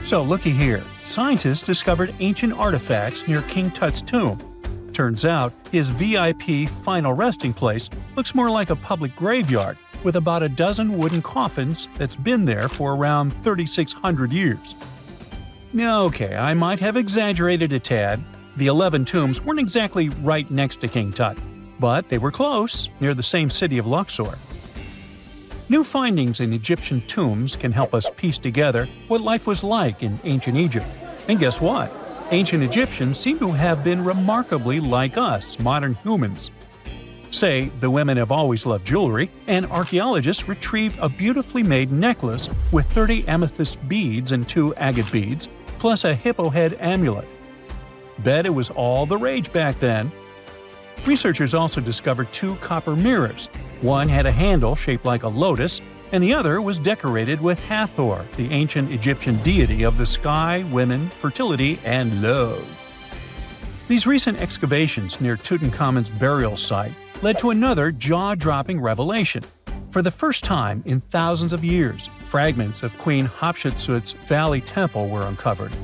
So looky here, scientists discovered ancient artifacts near King Tut's tomb. Turns out, his VIP final resting place looks more like a public graveyard with about a dozen wooden coffins that's been there for around 3,600 years. Okay, I might have exaggerated a tad. The 11 tombs weren't exactly right next to King Tut, but they were close, near the same city of Luxor. New findings in Egyptian tombs can help us piece together what life was like in ancient Egypt. And guess what? Ancient Egyptians seem to have been remarkably like us, modern humans. Say, the women have always loved jewelry, and archaeologists retrieved a beautifully made necklace with 30 amethyst beads and 2 agate beads, plus a hippo head amulet. Bet it was all the rage back then. Researchers also discovered 2 copper mirrors. One had a handle shaped like a lotus, and the other was decorated with Hathor, the ancient Egyptian deity of the sky, women, fertility, and love. These recent excavations near Tutankhamun's burial site led to another jaw-dropping revelation. For the first time in thousands of years, fragments of Queen Hatshepsut's Valley Temple were uncovered.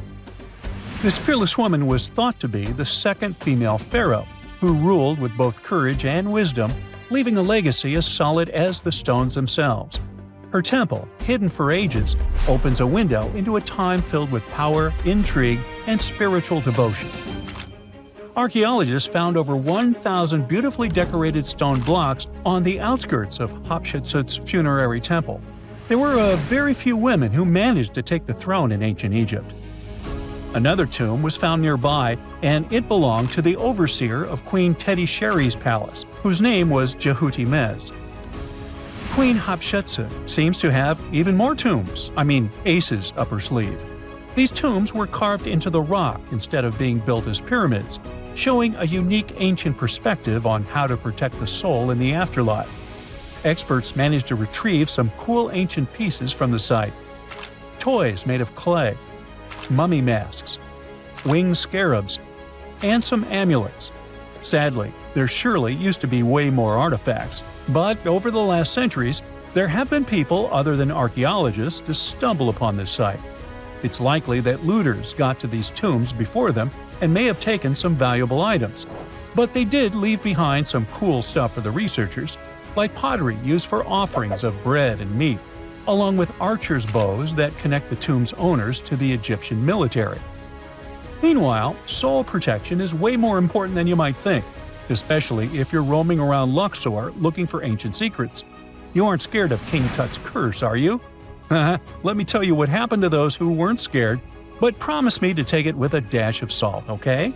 This fearless woman was thought to be the second female pharaoh, who ruled with both courage and wisdom, leaving a legacy as solid as the stones themselves. Her temple, hidden for ages, opens a window into a time filled with power, intrigue, and spiritual devotion. Archaeologists found over 1,000 beautifully decorated stone blocks on the outskirts of Hatshepsut's funerary temple. There were very few women who managed to take the throne in ancient Egypt. Another tomb was found nearby, and it belonged to the overseer of Queen Teti Sheri's palace, whose name was Jehuti-Mez. Queen Hatshepsut seems to have even more tombs, aces up her sleeve. These tombs were carved into the rock instead of being built as pyramids, showing a unique ancient perspective on how to protect the soul in the afterlife. Experts managed to retrieve some cool ancient pieces from the site. Toys made of clay, mummy masks, winged scarabs, and some amulets. Sadly, there surely used to be way more artifacts, but over the last centuries, there have been people other than archaeologists to stumble upon this site. It's likely that looters got to these tombs before them and may have taken some valuable items. But they did leave behind some cool stuff for the researchers, like pottery used for offerings of bread and meat, along with archers' bows that connect the tomb's owners to the Egyptian military. Meanwhile, soul protection is way more important than you might think, especially if you're roaming around Luxor looking for ancient secrets. You aren't scared of King Tut's curse, are you? Let me tell you what happened to those who weren't scared, but promise me to take it with a dash of salt, okay?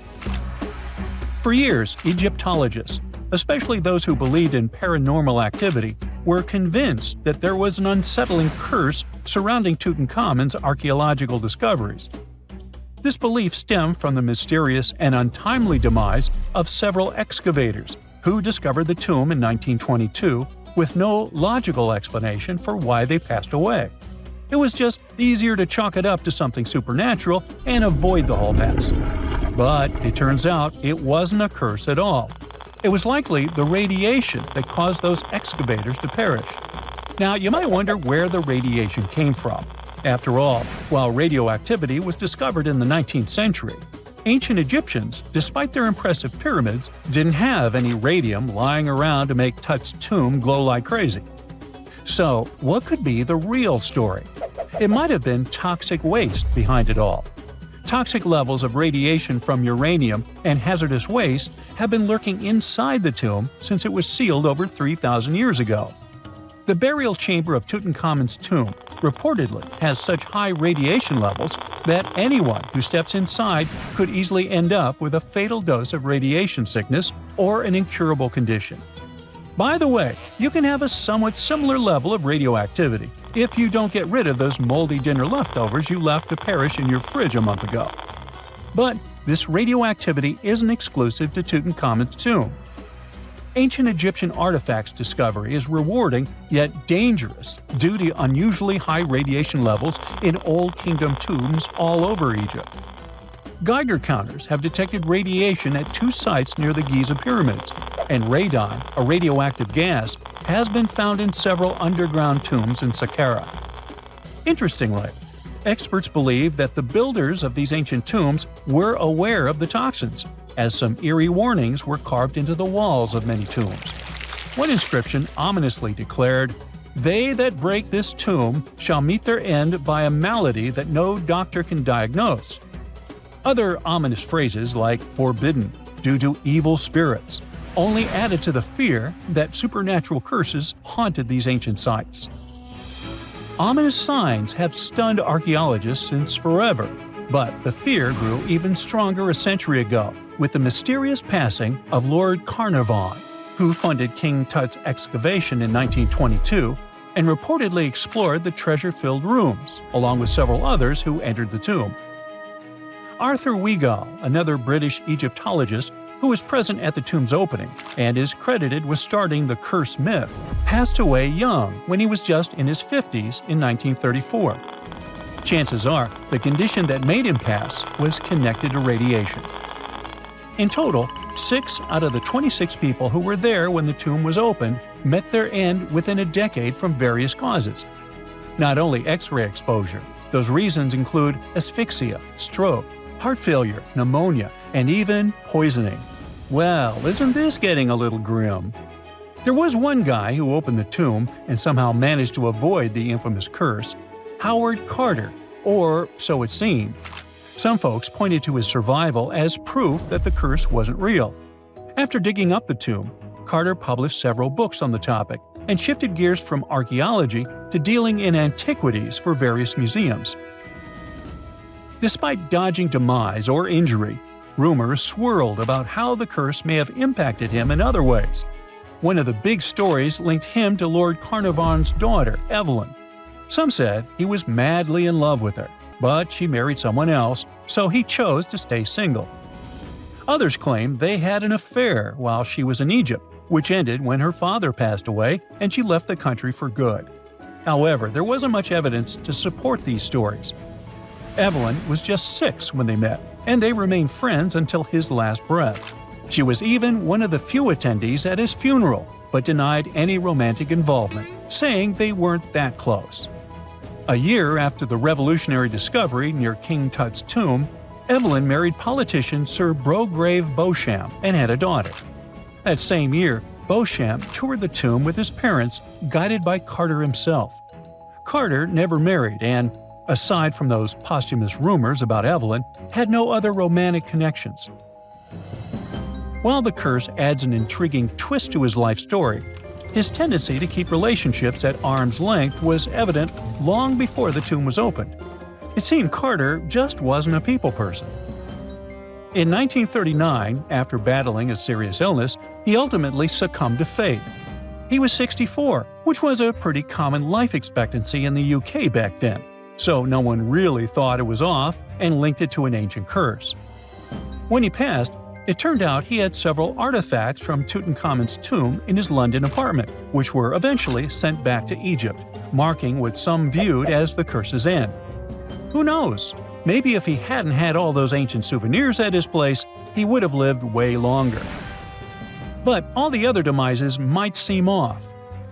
For years, Egyptologists, especially those who believed in paranormal activity, were convinced that there was an unsettling curse surrounding Tutankhamun's archaeological discoveries. This belief stemmed from the mysterious and untimely demise of several excavators who discovered the tomb in 1922 with no logical explanation for why they passed away. It was just easier to chalk it up to something supernatural and avoid the whole mess. But it turns out it wasn't a curse at all. It was likely the radiation that caused those excavators to perish. Now, you might wonder where the radiation came from. After all, while radioactivity was discovered in the 19th century, ancient Egyptians, despite their impressive pyramids, didn't have any radium lying around to make Tut's tomb glow like crazy. So, what could be the real story? It might have been toxic waste behind it all. Toxic levels of radiation from uranium and hazardous waste have been lurking inside the tomb since it was sealed over 3,000 years ago. The burial chamber of Tutankhamun's tomb reportedly has such high radiation levels that anyone who steps inside could easily end up with a fatal dose of radiation sickness or an incurable condition. By the way, you can have a somewhat similar level of radioactivity if you don't get rid of those moldy dinner leftovers you left to perish in your fridge a month ago. But this radioactivity isn't exclusive to Tutankhamun's tomb. Ancient Egyptian artifacts discovery is rewarding yet dangerous due to unusually high radiation levels in Old Kingdom tombs all over Egypt. Geiger counters have detected radiation at 2 sites near the Giza pyramids, and radon, a radioactive gas, has been found in several underground tombs in Saqqara. Interestingly, Experts believe that the builders of these ancient tombs were aware of the toxins, as some eerie warnings were carved into the walls of many tombs. One inscription ominously declared, "They that break this tomb shall meet their end by a malady that no doctor can diagnose." Other ominous phrases like "forbidden," "due to evil spirits," only added to the fear that supernatural curses haunted these ancient sites. Ominous signs have stunned archaeologists since forever, but the fear grew even stronger a century ago with the mysterious passing of Lord Carnarvon, who funded King Tut's excavation in 1922 and reportedly explored the treasure-filled rooms, along with several others who entered the tomb. Arthur Weigall, another British Egyptologist who was present at the tomb's opening and is credited with starting the curse myth, passed away young when he was just in his 50s in 1934. Chances are the condition that made him pass was connected to radiation. In total, 6 out of the 26 people who were there when the tomb was opened met their end within a decade from various causes. Not only X-ray exposure, those reasons include asphyxia, stroke, heart failure, pneumonia, and even poisoning. Well, isn't this getting a little grim? There was one guy who opened the tomb and somehow managed to avoid the infamous curse, Howard Carter, or so it seemed. Some folks pointed to his survival as proof that the curse wasn't real. After digging up the tomb, Carter published several books on the topic and shifted gears from archaeology to dealing in antiquities for various museums. Despite dodging demise or injury, rumors swirled about how the curse may have impacted him in other ways. One of the big stories linked him to Lord Carnarvon's daughter, Evelyn. Some said he was madly in love with her, but she married someone else, so he chose to stay single. Others claimed they had an affair while she was in Egypt, which ended when her father passed away and she left the country for good. However, there wasn't much evidence to support these stories. Evelyn was just 6 when they met, and they remained friends until his last breath. She was even one of the few attendees at his funeral, but denied any romantic involvement, saying they weren't that close. A year after the revolutionary discovery near King Tut's tomb, Evelyn married politician Sir Brograve Beauchamp and had a daughter. That same year, Beauchamp toured the tomb with his parents, guided by Carter himself. Carter never married and, aside from those posthumous rumors about Evelyn, had no other romantic connections. While the curse adds an intriguing twist to his life story, his tendency to keep relationships at arm's length was evident long before the tomb was opened. It seemed Carter just wasn't a people person. In 1939, after battling a serious illness, he ultimately succumbed to fate. He was 64, which was a pretty common life expectancy in the UK back then, so no one really thought it was off and linked it to an ancient curse. When he passed, it turned out he had several artifacts from Tutankhamun's tomb in his London apartment, which were eventually sent back to Egypt, marking what some viewed as the curse's end. Who knows? Maybe if he hadn't had all those ancient souvenirs at his place, he would have lived way longer. But all the other demises might seem off.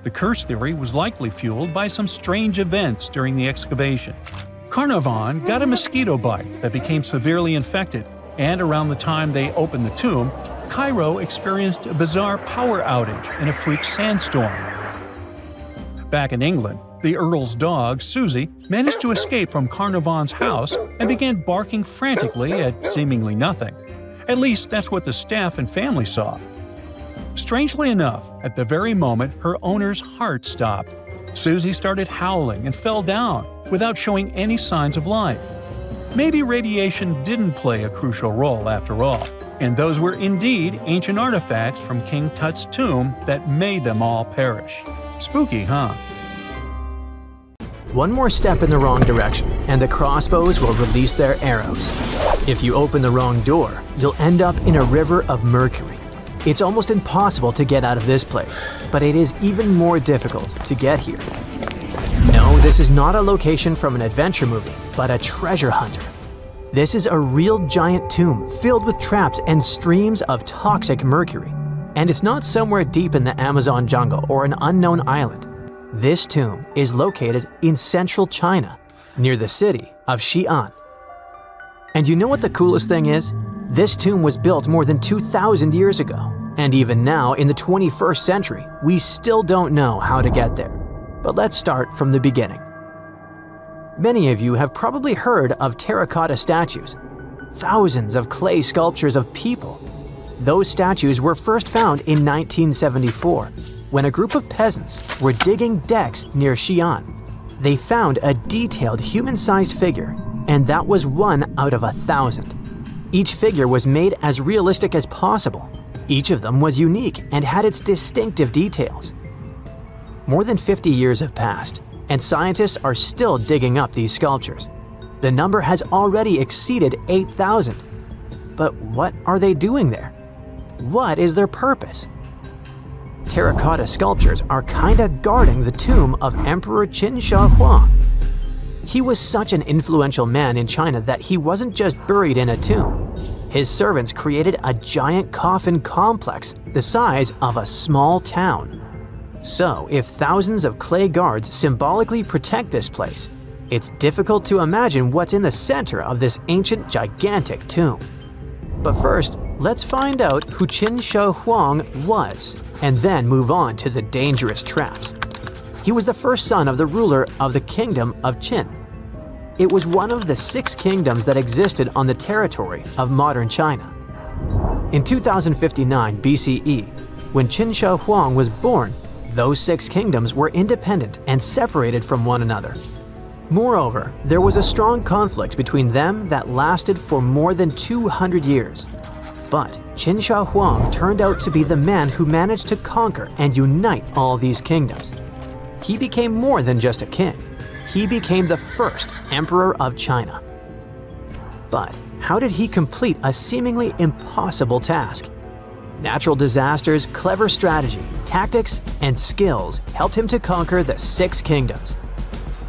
The curse theory was likely fueled by some strange events during the excavation. Carnarvon got a mosquito bite that became severely infected, and around the time they opened the tomb, Cairo experienced a bizarre power outage and a freak sandstorm. Back in England, the Earl's dog, Susie, managed to escape from Carnarvon's house and began barking frantically at seemingly nothing. At least that's what the staff and family saw. Strangely enough, at the very moment her owner's heart stopped, Susie started howling and fell down without showing any signs of life. Maybe radiation didn't play a crucial role after all, and those were indeed ancient artifacts from King Tut's tomb that made them all perish. Spooky, huh? One more step in the wrong direction, and the crossbows will release their arrows. If you open the wrong door, you'll end up in a river of mercury. It's almost impossible to get out of this place, but it is even more difficult to get here. No, this is not a location from an adventure movie, but a treasure hunter. This is a real giant tomb filled with traps and streams of toxic mercury. And it's not somewhere deep in the Amazon jungle or an unknown island. This tomb is located in central China. near the city of Xi'an. And you know what the coolest thing is? This tomb was built more than 2,000 years ago, and even now in the 21st century, we still don't know how to get there. But let's start from the beginning. Many of you have probably heard of terracotta statues, thousands of clay sculptures of people. Those statues were first found in 1974, when a group of peasants were digging decks near Xi'an. They found a detailed human-sized figure, and that was 1 out of 1,000. Each figure was made as realistic as possible. Each of them was unique and had its distinctive details. More than 50 years have passed, and scientists are still digging up these sculptures. The number has already exceeded 8,000. But what are they doing there? What is their purpose? Terracotta sculptures are kinda guarding the tomb of Emperor Qin Shi Huang. He was such an influential man in China that he wasn't just buried in a tomb. His servants created a giant coffin complex the size of a small town. So, if thousands of clay guards symbolically protect this place, it's difficult to imagine what's in the center of this ancient, gigantic tomb. But first, let's find out who Qin Shi Huang was, and then move on to the dangerous traps. He was the first son of the ruler of the kingdom of Qin. It was one of the 6 kingdoms that existed on the territory of modern China. In 2059 BCE, when Qin Shi Huang was born, those 6 kingdoms were independent and separated from one another. Moreover, there was a strong conflict between them that lasted for more than 200 years. But Qin Shi Huang turned out to be the man who managed to conquer and unite all these kingdoms. He became more than just a king. He became the first emperor of China. But how did he complete a seemingly impossible task? Natural disasters, clever strategy, tactics, and skills helped him to conquer the 6 kingdoms.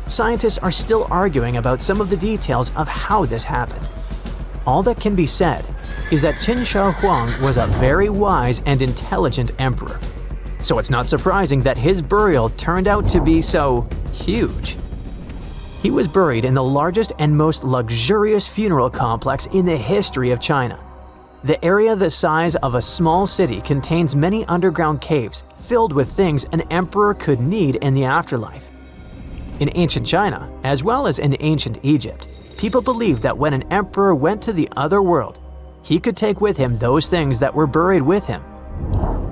Scientists are still arguing about some of the details of how this happened. All that can be said is that Qin Shi Huang was a very wise and intelligent emperor. So it's not surprising that his burial turned out to be so huge. He was buried in the largest and most luxurious funeral complex in the history of China. The area the size of a small city contains many underground caves filled with things an emperor could need in the afterlife. In ancient China, as well as in ancient Egypt, people believed that when an emperor went to the other world, he could take with him those things that were buried with him.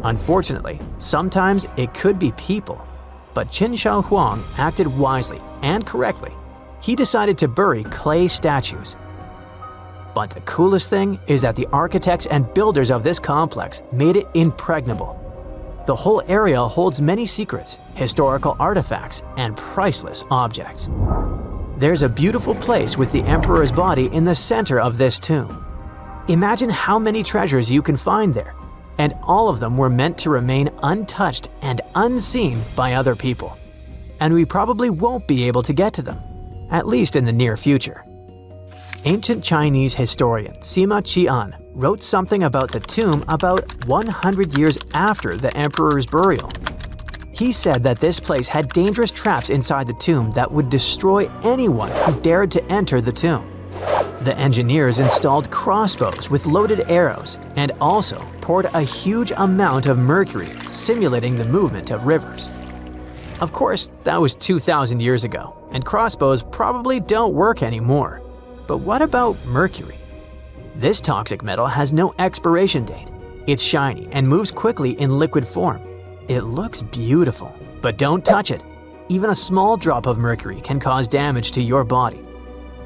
Unfortunately, sometimes it could be people, but Qin Shi Huang acted wisely and correctly. He decided to bury clay statues. But the coolest thing is that the architects and builders of this complex made it impregnable. The whole area holds many secrets, historical artifacts, and priceless objects. There's a beautiful place with the emperor's body in the center of this tomb. Imagine how many treasures you can find there, and all of them were meant to remain untouched and unseen by other people. And we probably won't be able to get to them, at least in the near future. Ancient Chinese historian Sima Qian wrote something about the tomb about 100 years after the emperor's burial. He said that this place had dangerous traps inside the tomb that would destroy anyone who dared to enter the tomb. The engineers installed crossbows with loaded arrows and also poured a huge amount of mercury, simulating the movement of rivers. Of course, that was 2,000 years ago, and crossbows probably don't work anymore. But what about mercury? This toxic metal has no expiration date. It's shiny and moves quickly in liquid form. It looks beautiful, but don't touch it. Even a small drop of mercury can cause damage to your body.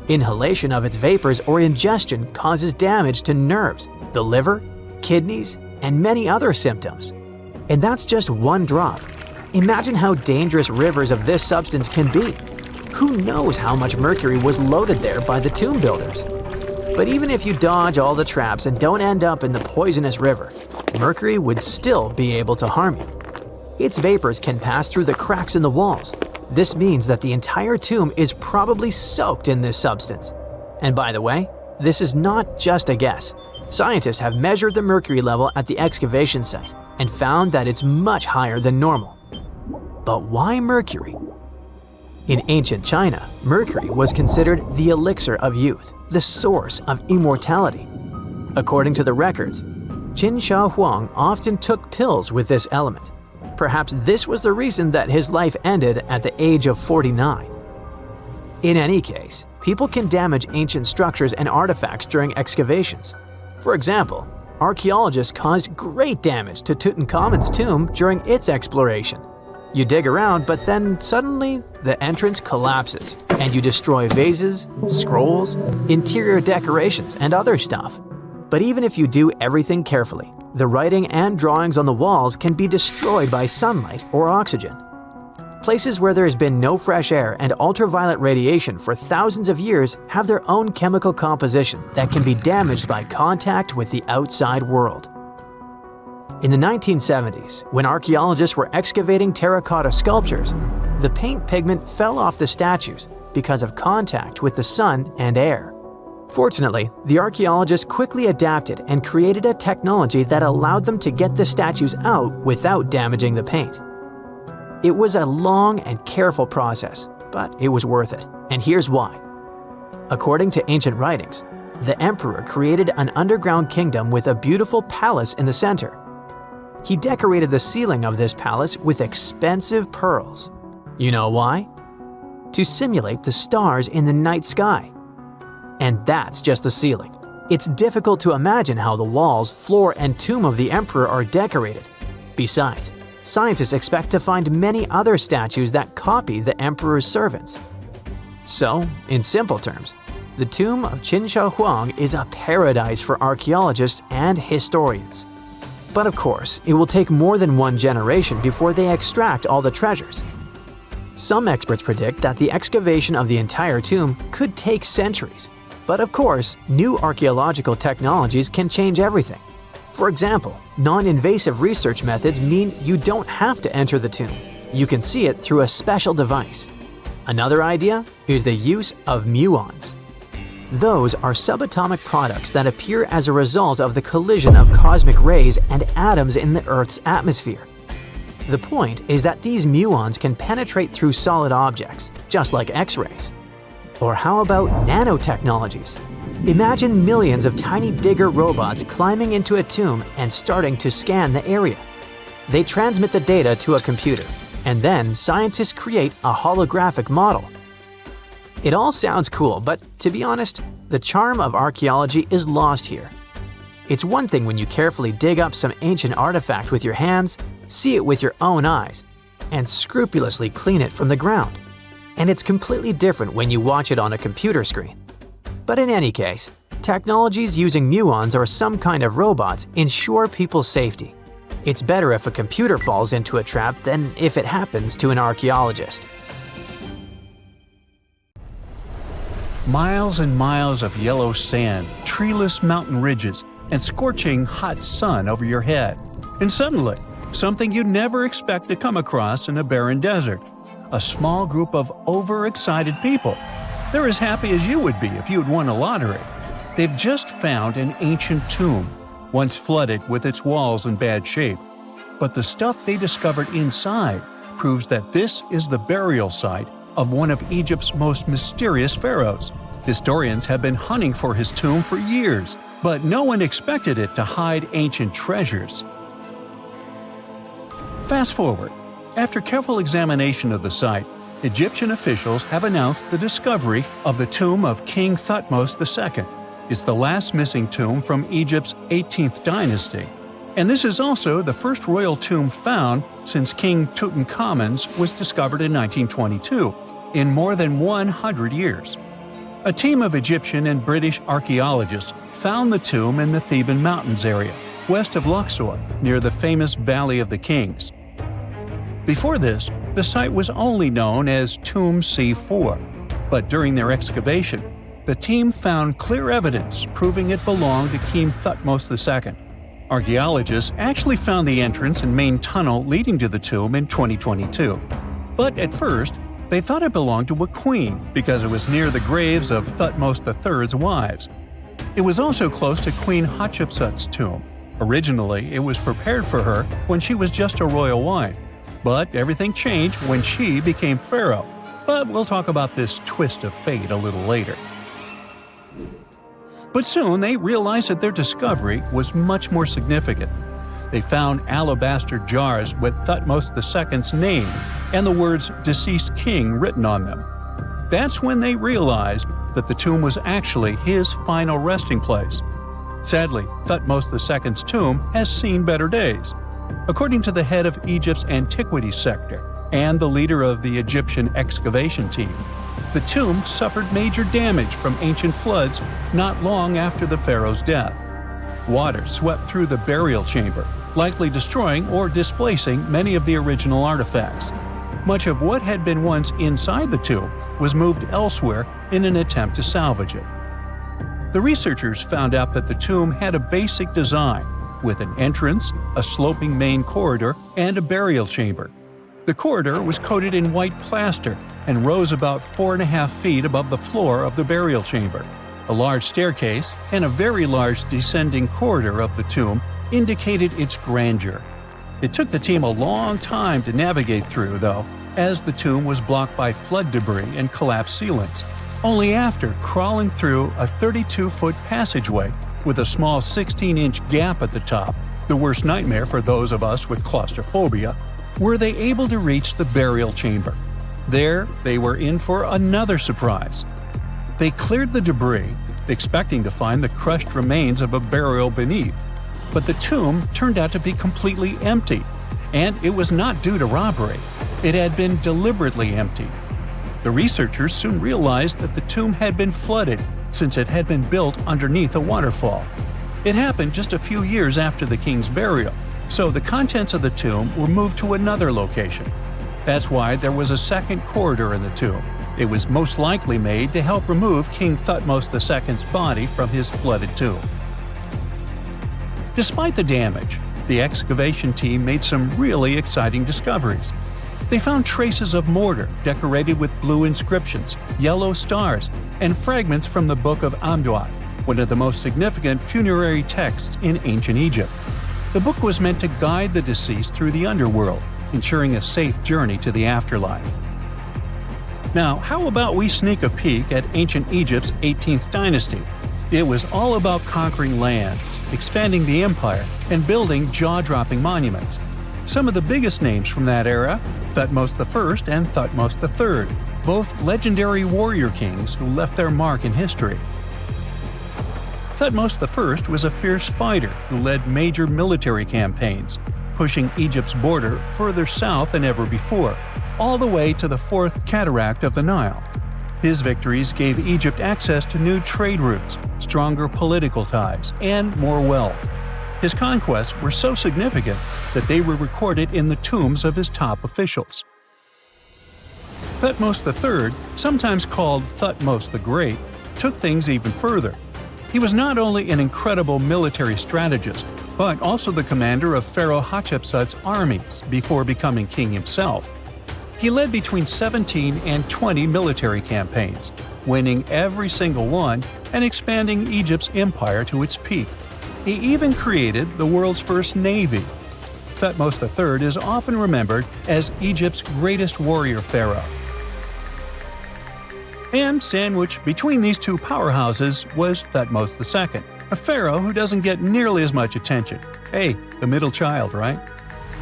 Inhalation of its vapors or ingestion causes damage to nerves, the liver, kidneys, and many other symptoms. And that's just one drop. Imagine how dangerous rivers of this substance can be. Who knows how much mercury was loaded there by the tomb builders? But even if you dodge all the traps and don't end up in the poisonous river, mercury would still be able to harm you. Its vapors can pass through the cracks in the walls. This means that the entire tomb is probably soaked in this substance. And by the way, this is not just a guess. Scientists have measured the mercury level at the excavation site and found that it's much higher than normal. But why mercury? In ancient China, mercury was considered the elixir of youth, the source of immortality. According to the records, Qin Shi Huang often took pills with this element. Perhaps this was the reason that his life ended at the age of 49. In any case, people can damage ancient structures and artifacts during excavations. For example, archaeologists caused great damage to Tutankhamun's tomb during its exploration. You dig around, but then suddenly the entrance collapses and you destroy vases, scrolls, interior decorations, and other stuff. But even if you do everything carefully, the writing and drawings on the walls can be destroyed by sunlight or oxygen. Places where there has been no fresh air and ultraviolet radiation for thousands of years have their own chemical composition that can be damaged by contact with the outside world. In the 1970s, when archaeologists were excavating terracotta sculptures, the paint pigment fell off the statues because of contact with the sun and air. Fortunately, the archaeologists quickly adapted and created a technology that allowed them to get the statues out without damaging the paint. It was a long and careful process, but it was worth it, and here's why. According to ancient writings, the emperor created an underground kingdom with a beautiful palace in the center. He decorated the ceiling of this palace with expensive pearls. You know why? To simulate the stars in the night sky. And that's just the ceiling. It's difficult to imagine how the walls, floor, and tomb of the emperor are decorated. Besides, scientists expect to find many other statues that copy the emperor's servants. So, in simple terms, the tomb of Qin Shi Huang is a paradise for archaeologists and historians. But of course, it will take more than one generation before they extract all the treasures. Some experts predict that the excavation of the entire tomb could take centuries. But of course, new archaeological technologies can change everything. For example, non-invasive research methods mean you don't have to enter the tomb. You can see it through a special device. Another idea is the use of muons. Those are subatomic products that appear as a result of the collision of cosmic rays and atoms in the Earth's atmosphere. The point is that these muons can penetrate through solid objects, just like X-rays. Or how about nanotechnologies? Imagine millions of tiny digger robots climbing into a tomb and starting to scan the area. They transmit the data to a computer, and then scientists create a holographic model. It all sounds cool, but to be honest, the charm of archaeology is lost here. It's one thing when you carefully dig up some ancient artifact with your hands, see it with your own eyes, and scrupulously clean it from the ground. And it's completely different when you watch it on a computer screen. But in any case, technologies using muons or some kind of robots ensure people's safety. It's better if a computer falls into a trap than if it happens to an archaeologist. Miles and miles of yellow sand, treeless mountain ridges, and scorching hot sun over your head. And suddenly, something you'd never expect to come across in a barren desert. A small group of overexcited people. They're as happy as you would be if you had won a lottery. They've just found an ancient tomb, once flooded with its walls in bad shape. But the stuff they discovered inside proves that this is the burial site of one of Egypt's most mysterious pharaohs. Historians have been hunting for his tomb for years, but no one expected it to hide ancient treasures. Fast forward. After careful examination of the site, Egyptian officials have announced the discovery of the tomb of King Thutmose II. It's the last missing tomb from Egypt's 18th dynasty. And this is also the first royal tomb found since King Tutankhamun's was discovered in 1922, in more than 100 years. A team of Egyptian and British archaeologists found the tomb in the Theban Mountains area, west of Luxor, near the famous Valley of the Kings. Before this, the site was only known as Tomb C4, but during their excavation, the team found clear evidence proving it belonged to King Thutmose II. Archaeologists actually found the entrance and main tunnel leading to the tomb in 2022. But at first, they thought it belonged to a queen because it was near the graves of Thutmose III's wives. It was also close to Queen Hatshepsut's tomb. Originally, it was prepared for her when she was just a royal wife. But everything changed when she became pharaoh. But we'll talk about this twist of fate a little later. But soon they realized that their discovery was much more significant. They found alabaster jars with Thutmose II's name and the words "deceased king" written on them. That's when they realized that the tomb was actually his final resting place. Sadly, Thutmose II's tomb has seen better days. According to the head of Egypt's antiquities sector and the leader of the Egyptian excavation team, the tomb suffered major damage from ancient floods not long after the pharaoh's death. Water swept through the burial chamber, likely destroying or displacing many of the original artifacts. Much of what had been once inside the tomb was moved elsewhere in an attempt to salvage it. The researchers found out that the tomb had a basic design, with an entrance, a sloping main corridor, and a burial chamber. The corridor was coated in white plaster and rose about 4.5 feet above the floor of the burial chamber. A large staircase and a very large descending corridor of the tomb indicated its grandeur. It took the team a long time to navigate through, though, as the tomb was blocked by flood debris and collapsed ceilings. Only after crawling through a 32-foot passageway with a small 16-inch gap at the top, the worst nightmare for those of us with claustrophobia, were they able to reach the burial chamber. There, they were in for another surprise. They cleared the debris, expecting to find the crushed remains of a burial beneath. But the tomb turned out to be completely empty, and it was not due to robbery. It had been deliberately emptied. The researchers soon realized that the tomb had been flooded since it had been built underneath a waterfall. It happened just a few years after the king's burial, so the contents of the tomb were moved to another location. That's why there was a second corridor in the tomb. It was most likely made to help remove King Thutmose II's body from his flooded tomb. Despite the damage, the excavation team made some really exciting discoveries. They found traces of mortar decorated with blue inscriptions, yellow stars, and fragments from the Book of Amduat, one of the most significant funerary texts in ancient Egypt. The book was meant to guide the deceased through the underworld, ensuring a safe journey to the afterlife. Now, how about we sneak a peek at ancient Egypt's 18th dynasty? It was all about conquering lands, expanding the empire, and building jaw-dropping monuments. Some of the biggest names from that era, Thutmose I and Thutmose III, both legendary warrior kings who left their mark in history. Thutmose I was a fierce fighter who led major military campaigns, pushing Egypt's border further south than ever before, all the way to the fourth cataract of the Nile. His victories gave Egypt access to new trade routes, stronger political ties, and more wealth. His conquests were so significant that they were recorded in the tombs of his top officials. Thutmose III, sometimes called Thutmose the Great, took things even further. He was not only an incredible military strategist, but also the commander of Pharaoh Hatshepsut's armies before becoming king himself. He led between 17 and 20 military campaigns, winning every single one and expanding Egypt's empire to its peak. He even created the world's first navy. Thutmose III is often remembered as Egypt's greatest warrior pharaoh. And sandwiched between these two powerhouses was Thutmose II, a pharaoh who doesn't get nearly as much attention. Hey, the middle child, right?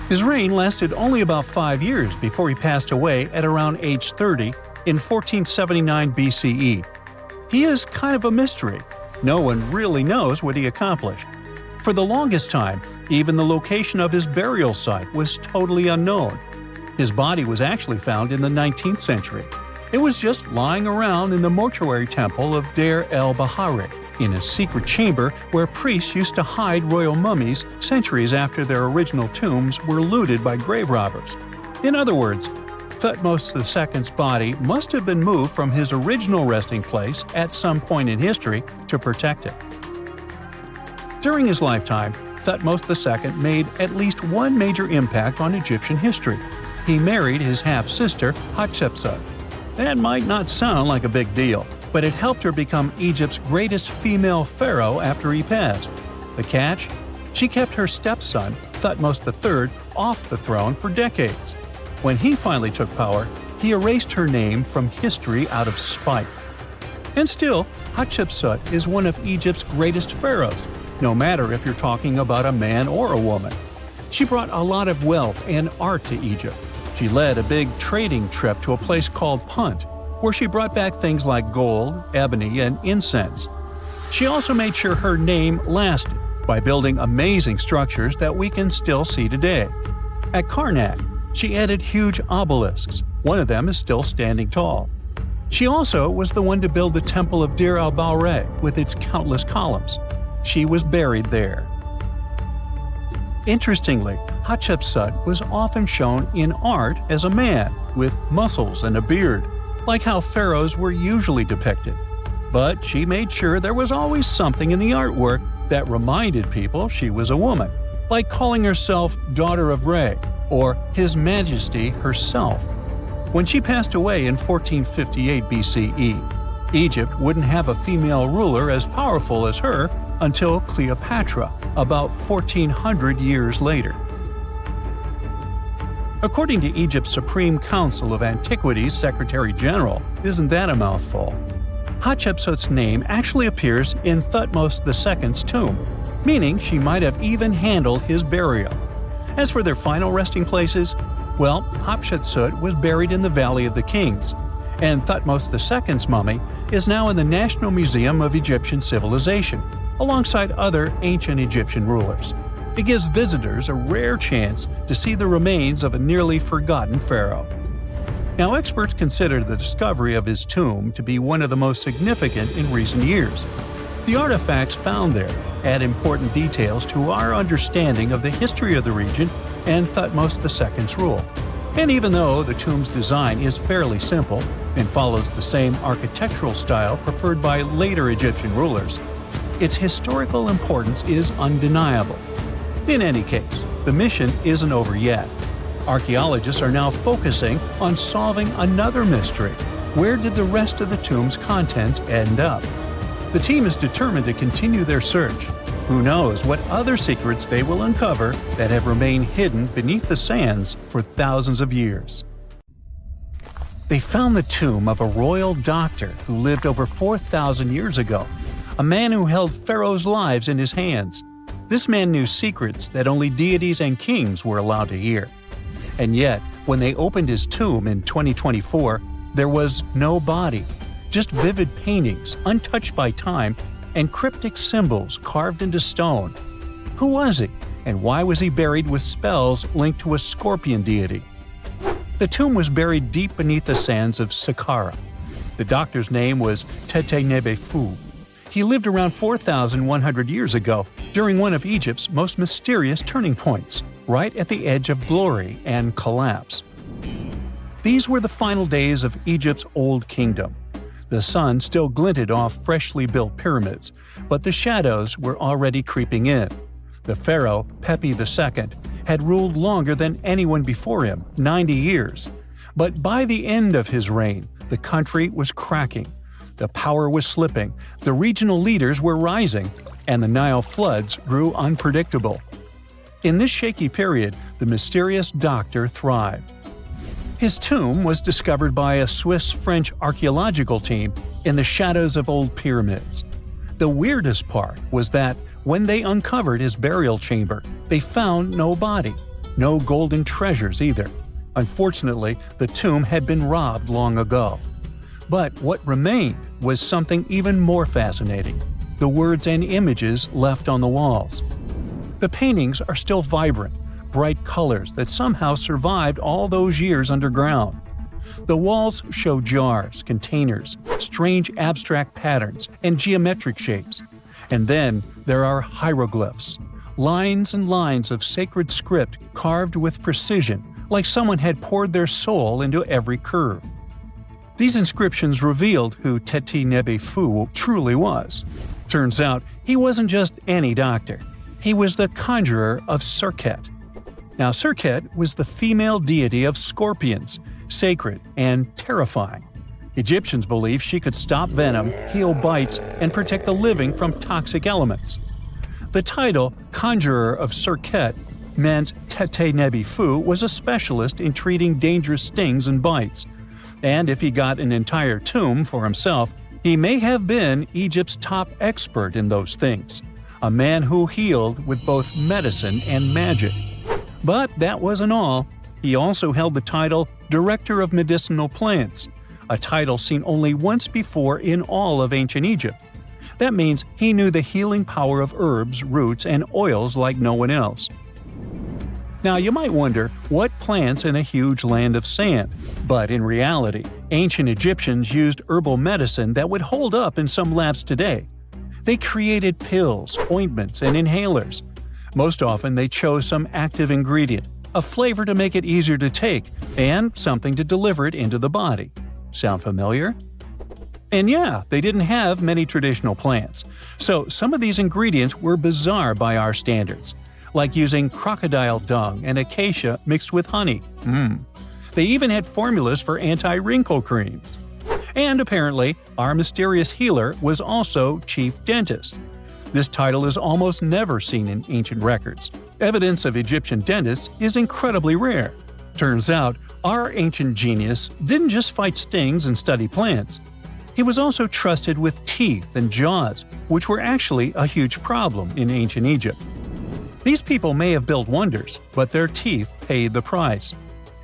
His reign lasted only about 5 years before he passed away at around age 30 in 1479 BCE. He is kind of a mystery. No one really knows what he accomplished. For the longest time, even the location of his burial site was totally unknown. His body was actually found in the 19th century. It was just lying around in the mortuary temple of Deir el-Bahari, in a secret chamber where priests used to hide royal mummies centuries after their original tombs were looted by grave robbers. In other words, Thutmose II's body must have been moved from his original resting place at some point in history to protect it. During his lifetime, Thutmose II made at least one major impact on Egyptian history. He married his half-sister Hatshepsut. That might not sound like a big deal, but it helped her become Egypt's greatest female pharaoh after he passed. The catch? She kept her stepson, Thutmose III, off the throne for decades. When he finally took power, he he erased her name from history out of spite. And still, Hatshepsut is one of Egypt's greatest pharaohs, no matter if you're talking about a man or a woman. She brought a lot of wealth and art to Egypt. She led a big trading trip to a place called Punt, where she brought back things like gold, ebony, and incense. She also made sure her name lasted by building amazing structures that we can still see today. At Karnak, she added huge obelisks. One of them is still standing tall. She also was the one to build the Temple of Dir al-Bahre with its countless columns. She was buried there. Interestingly, Hatshepsut was often shown in art as a man with muscles and a beard, like how pharaohs were usually depicted. But she made sure there was always something in the artwork that reminded people she was a woman, like calling herself Daughter of Re or His Majesty herself. When she passed away in 1458 BCE, Egypt wouldn't have a female ruler as powerful as her until Cleopatra, about 1400 years later. According to Egypt's Supreme Council of Antiquities Secretary General, isn't that a mouthful? Hatshepsut's name actually appears in Thutmose II's tomb, meaning she might have even handled his burial. As for their final resting places, well, Hatshepsut was buried in the Valley of the Kings, and Thutmose II's mummy is now in the National Museum of Egyptian Civilization, alongside other ancient Egyptian rulers. It gives visitors a rare chance to see the remains of a nearly forgotten pharaoh. Now, experts consider the discovery of his tomb to be one of the most significant in recent years. The artifacts found there add important details to our understanding of the history of the region and Thutmose II's rule. And even though the tomb's design is fairly simple and follows the same architectural style preferred by later Egyptian rulers, its historical importance is undeniable. In any case, the mission isn't over yet. Archaeologists are now focusing on solving another mystery. Where did the rest of the tomb's contents end up? The team is determined to continue their search. Who knows what other secrets they will uncover that have remained hidden beneath the sands for thousands of years. They found the tomb of a royal doctor who lived over 4,000 years ago, a man who held pharaohs' lives in his hands. This man knew secrets that only deities and kings were allowed to hear. And yet, when they opened his tomb in 2024, there was no body, just vivid paintings untouched by time and cryptic symbols carved into stone. Who was he, and why was he buried with spells linked to a scorpion deity? The tomb was buried deep beneath the sands of Saqqara. The doctor's name was Tete Nebefu. He lived around 4,100 years ago, during one of Egypt's most mysterious turning points, right at the edge of glory and collapse. These were the final days of Egypt's Old Kingdom. The sun still glinted off freshly built pyramids, but the shadows were already creeping in. The pharaoh, Pepi II, had ruled longer than anyone before him, 90 years. But by the end of his reign, the country was cracking. The power was slipping, the regional leaders were rising, and the Nile floods grew unpredictable. In this shaky period, the mysterious doctor thrived. His tomb was discovered by a Swiss-French archaeological team in the shadows of old pyramids. The weirdest part was that when they uncovered his burial chamber, they found no body, no golden treasures either. Unfortunately, the tomb had been robbed long ago. But what remained was something even more fascinating: the words and images left on the walls. The paintings are still vibrant, bright colors that somehow survived all those years underground. The walls show jars, containers, strange abstract patterns, and geometric shapes. And then there are hieroglyphs, lines and lines of sacred script carved with precision, like someone had poured their soul into every curve. These inscriptions revealed who Tete Nebefu truly was. Turns out, he wasn't just any doctor. He was the conjurer of Serket. Now, Serket was the female deity of scorpions, sacred and terrifying. Egyptians believed she could stop venom, heal bites, and protect the living from toxic elements. The title, Conjurer of Serket, meant Tete Nebefu was a specialist in treating dangerous stings and bites. And if he got an entire tomb for himself, he may have been Egypt's top expert in those things, a man who healed with both medicine and magic. But that wasn't all. He also held the title Director of Medicinal Plants, a title seen only once before in all of ancient Egypt. That means he knew the healing power of herbs, roots, and oils like no one else. Now you might wonder, what plants in a huge land of sand? But in reality, ancient Egyptians used herbal medicine that would hold up in some labs today. They created pills, ointments, and inhalers. Most often they chose some active ingredient, a flavor to make it easier to take, and something to deliver it into the body. Sound familiar? And yeah, they didn't have many traditional plants, so some of these ingredients were bizarre by our standards, like using crocodile dung and acacia mixed with honey. They even had formulas for anti-wrinkle creams. And apparently, our mysterious healer was also chief dentist. This title is almost never seen in ancient records. Evidence of Egyptian dentists is incredibly rare. Turns out, our ancient genius didn't just fight stings and study plants. He was also trusted with teeth and jaws, which were actually a huge problem in ancient Egypt. These people may have built wonders, but their teeth paid the price.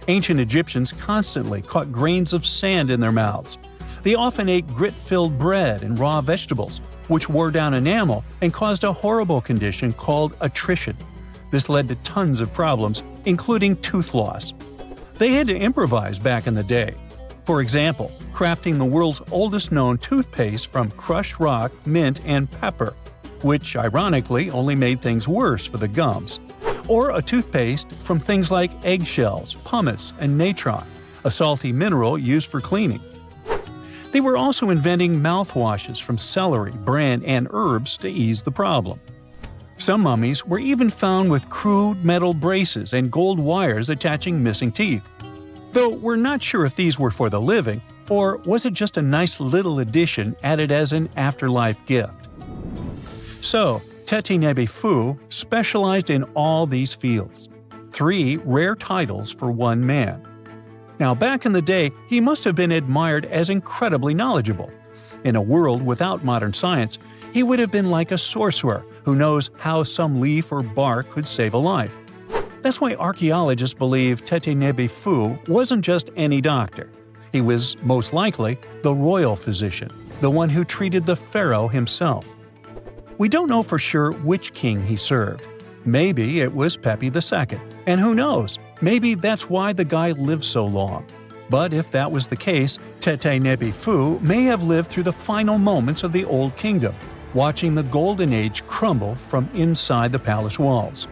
Ancient Egyptians constantly caught grains of sand in their mouths. They often ate grit-filled bread and raw vegetables, which wore down enamel and caused a horrible condition called attrition. This led to tons of problems, including tooth loss. They had to improvise back in the day. For example, crafting the world's oldest known toothpaste from crushed rock, mint, and pepper, which ironically only made things worse for the gums. Or a toothpaste from things like eggshells, pumice, and natron, a salty mineral used for cleaning. They were also inventing mouthwashes from celery, bran, and herbs to ease the problem. Some mummies were even found with crude metal braces and gold wires attaching missing teeth. Though we're not sure if these were for the living, or was it just a nice little addition added as an afterlife gift. So, Teti Nebi Fu specialized in all these fields. 3 rare titles for one man. Now back in the day, he must have been admired as incredibly knowledgeable. In a world without modern science, he would have been like a sorcerer who knows how some leaf or bark could save a life. That's why archaeologists believe Teti Nebi Fu wasn't just any doctor. He was, most likely, the royal physician, the one who treated the pharaoh himself. We don't know for sure which king he served. Maybe it was Pepi II, and who knows, maybe that's why the guy lived so long. But if that was the case, Teti Nebi Fu may have lived through the final moments of the Old Kingdom, watching the Golden Age crumble from inside the palace walls.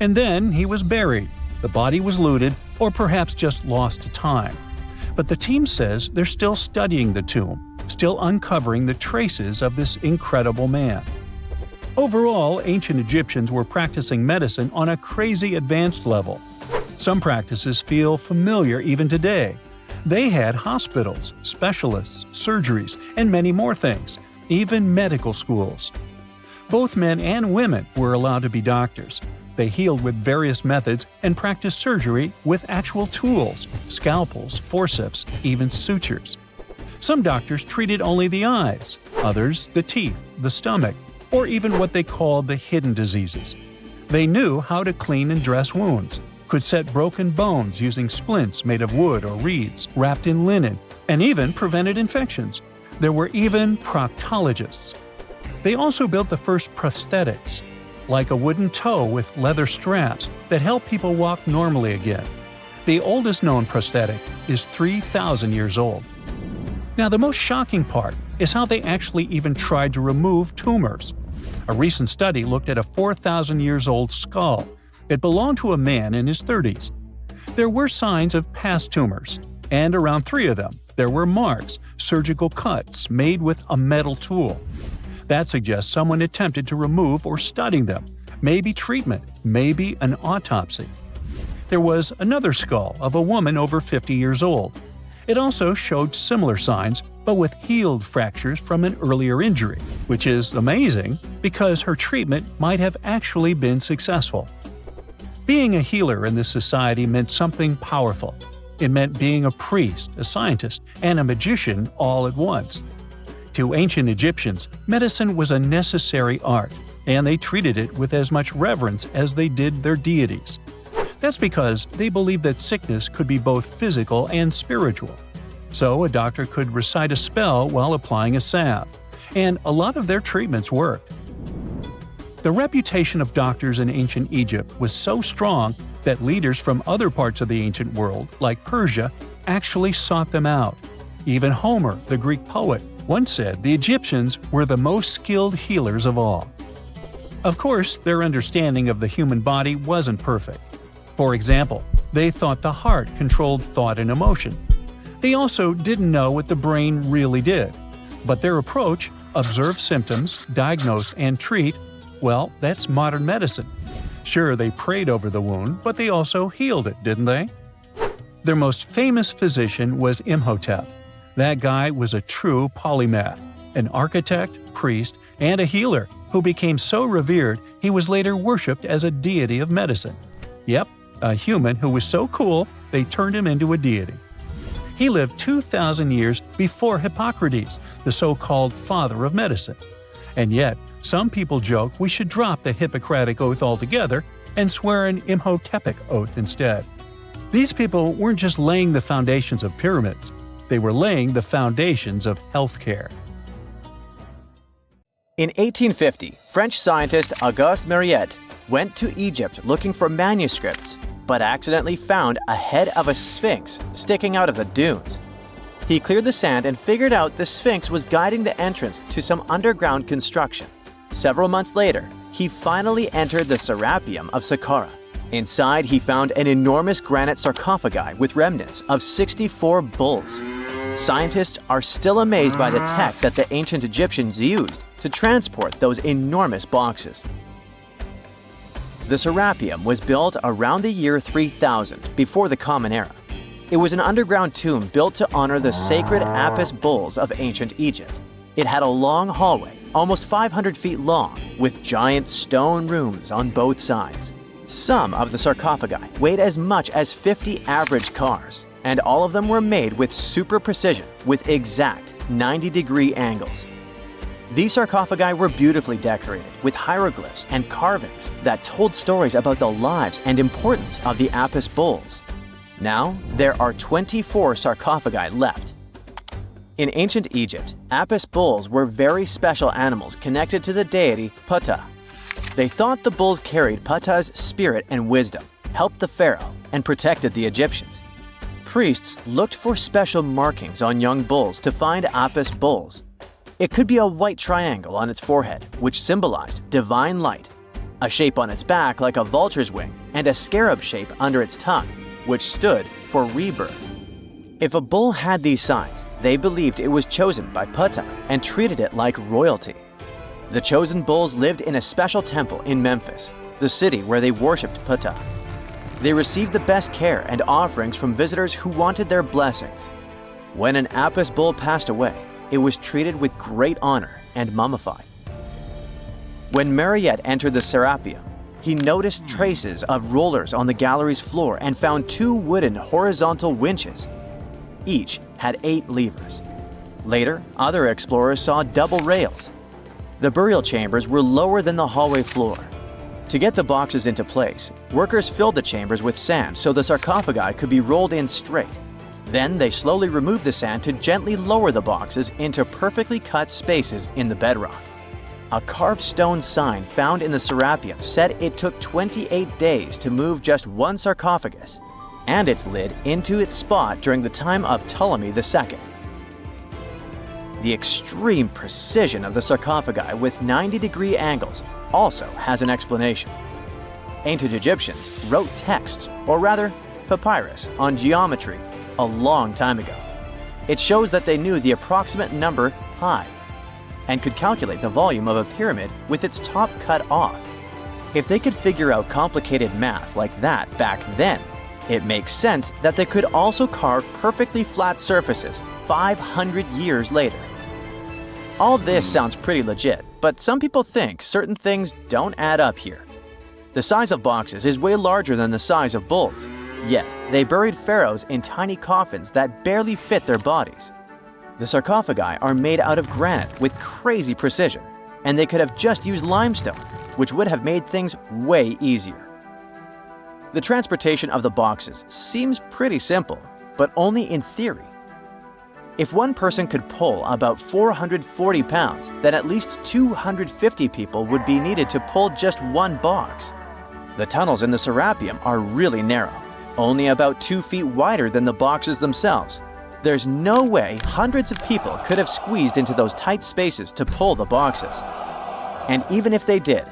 And then he was buried, the body was looted, or perhaps just lost to time. But the team says they're still studying the tomb, still uncovering the traces of this incredible man. Overall, ancient Egyptians were practicing medicine on a crazy advanced level. Some practices feel familiar even today. They had hospitals, specialists, surgeries, and many more things, even medical schools. Both men and women were allowed to be doctors. They healed with various methods and practiced surgery with actual tools, scalpels, forceps, even sutures. Some doctors treated only the eyes, others the teeth, the stomach, or even what they called the hidden diseases. They knew how to clean and dress wounds, could set broken bones using splints made of wood or reeds wrapped in linen, and even prevented infections. There were even proctologists. They also built the first prosthetics, like a wooden toe with leather straps that help people walk normally again. The oldest known prosthetic is 3,000 years old. Now, the most shocking part is how they actually even tried to remove tumors. A recent study looked at a 4,000 years old skull. It belonged to a man in his 30s. There were signs of past tumors, and around 3 of them, there were marks, surgical cuts made with a metal tool. That suggests someone attempted to remove or study them, maybe treatment, maybe an autopsy. There was another skull of a woman over 50 years old. It also showed similar signs, but with healed fractures from an earlier injury, which is amazing because her treatment might have actually been successful. Being a healer in this society meant something powerful. It meant being a priest, a scientist, and a magician all at once. To ancient Egyptians, medicine was a necessary art, and they treated it with as much reverence as they did their deities. That's because they believed that sickness could be both physical and spiritual. So a doctor could recite a spell while applying a salve, and a lot of their treatments worked. The reputation of doctors in ancient Egypt was so strong that leaders from other parts of the ancient world, like Persia, actually sought them out. Even Homer, the Greek poet, once said the Egyptians were the most skilled healers of all. Of course, their understanding of the human body wasn't perfect. For example, they thought the heart controlled thought and emotion. They also didn't know what the brain really did. But their approach, observe symptoms, diagnose, and treat, well, that's modern medicine. Sure, they prayed over the wound, but they also healed it, didn't they? Their most famous physician was Imhotep. That guy was a true polymath, an architect, priest, and a healer who became so revered he was later worshipped as a deity of medicine. Yep, a human who was so cool they turned him into a deity. He lived 2,000 years before Hippocrates, the so-called father of medicine. And yet, some people joke we should drop the Hippocratic Oath altogether and swear an Imhotepic oath instead. These people weren't just laying the foundations of pyramids, they were laying the foundations of healthcare. In 1850, French scientist Auguste Mariette went to Egypt looking for manuscripts, but accidentally found a head of a sphinx sticking out of the dunes. He cleared the sand and figured out the sphinx was guiding the entrance to some underground construction. Several months later, he finally entered the Serapeum of Saqqara. Inside, he found an enormous granite sarcophagi with remnants of 64 bulls. Scientists are still amazed by the tech that the ancient Egyptians used to transport those enormous boxes. The Serapeum was built around the year 3000 before the Common Era. It was an underground tomb built to honor the sacred Apis bulls of ancient Egypt. It had a long hallway, almost 500 feet long, with giant stone rooms on both sides. Some of the sarcophagi weighed as much as 50 average cars, and all of them were made with super precision, with exact 90-degree angles. These sarcophagi were beautifully decorated with hieroglyphs and carvings that told stories about the lives and importance of the Apis bulls. Now, there are 24 sarcophagi left. In ancient Egypt, Apis bulls were very special animals connected to the deity Ptah. They thought the bulls carried Ptah's spirit and wisdom, helped the pharaoh, and protected the Egyptians. Priests looked for special markings on young bulls to find Apis bulls. It could be a white triangle on its forehead, which symbolized divine light, a shape on its back like a vulture's wing, and a scarab shape under its tongue, which stood for rebirth. If a bull had these signs, they believed it was chosen by Ptah and treated it like royalty. The chosen bulls lived in a special temple in Memphis, the city where they worshipped Ptah. They received the best care and offerings from visitors who wanted their blessings. When an Apis bull passed away, it was treated with great honor and mummified. When Mariette entered the Serapeum, he noticed traces of rollers on the gallery's floor and found 2 wooden horizontal winches. Each had 8 levers. Later, other explorers saw double rails. The burial chambers were lower than the hallway floor. To get the boxes into place, workers filled the chambers with sand so the sarcophagi could be rolled in straight. Then they slowly removed the sand to gently lower the boxes into perfectly cut spaces in the bedrock. A carved stone sign found in the Serapeum said it took 28 days to move just one sarcophagus and its lid into its spot during the time of Ptolemy II. The extreme precision of the sarcophagi with 90-degree angles also has an explanation. Ancient Egyptians wrote texts, or rather, papyrus, on geometry a long time ago. It shows that they knew the approximate number pi and could calculate the volume of a pyramid with its top cut off. If they could figure out complicated math like that back then, it makes sense that they could also carve perfectly flat surfaces 500 years later. All this sounds pretty legit, but some people think certain things don't add up here. The size of boxes is way larger than the size of bulls. Yet, they buried pharaohs in tiny coffins that barely fit their bodies. The sarcophagi are made out of granite with crazy precision, and they could have just used limestone, which would have made things way easier. The transportation of the boxes seems pretty simple, but only in theory. If one person could pull about 440 pounds, then at least 250 people would be needed to pull just one box. The tunnels in the Serapeum are really narrow, only about 2 feet wider than the boxes themselves. There's no way hundreds of people could have squeezed into those tight spaces to pull the boxes. And even if they did,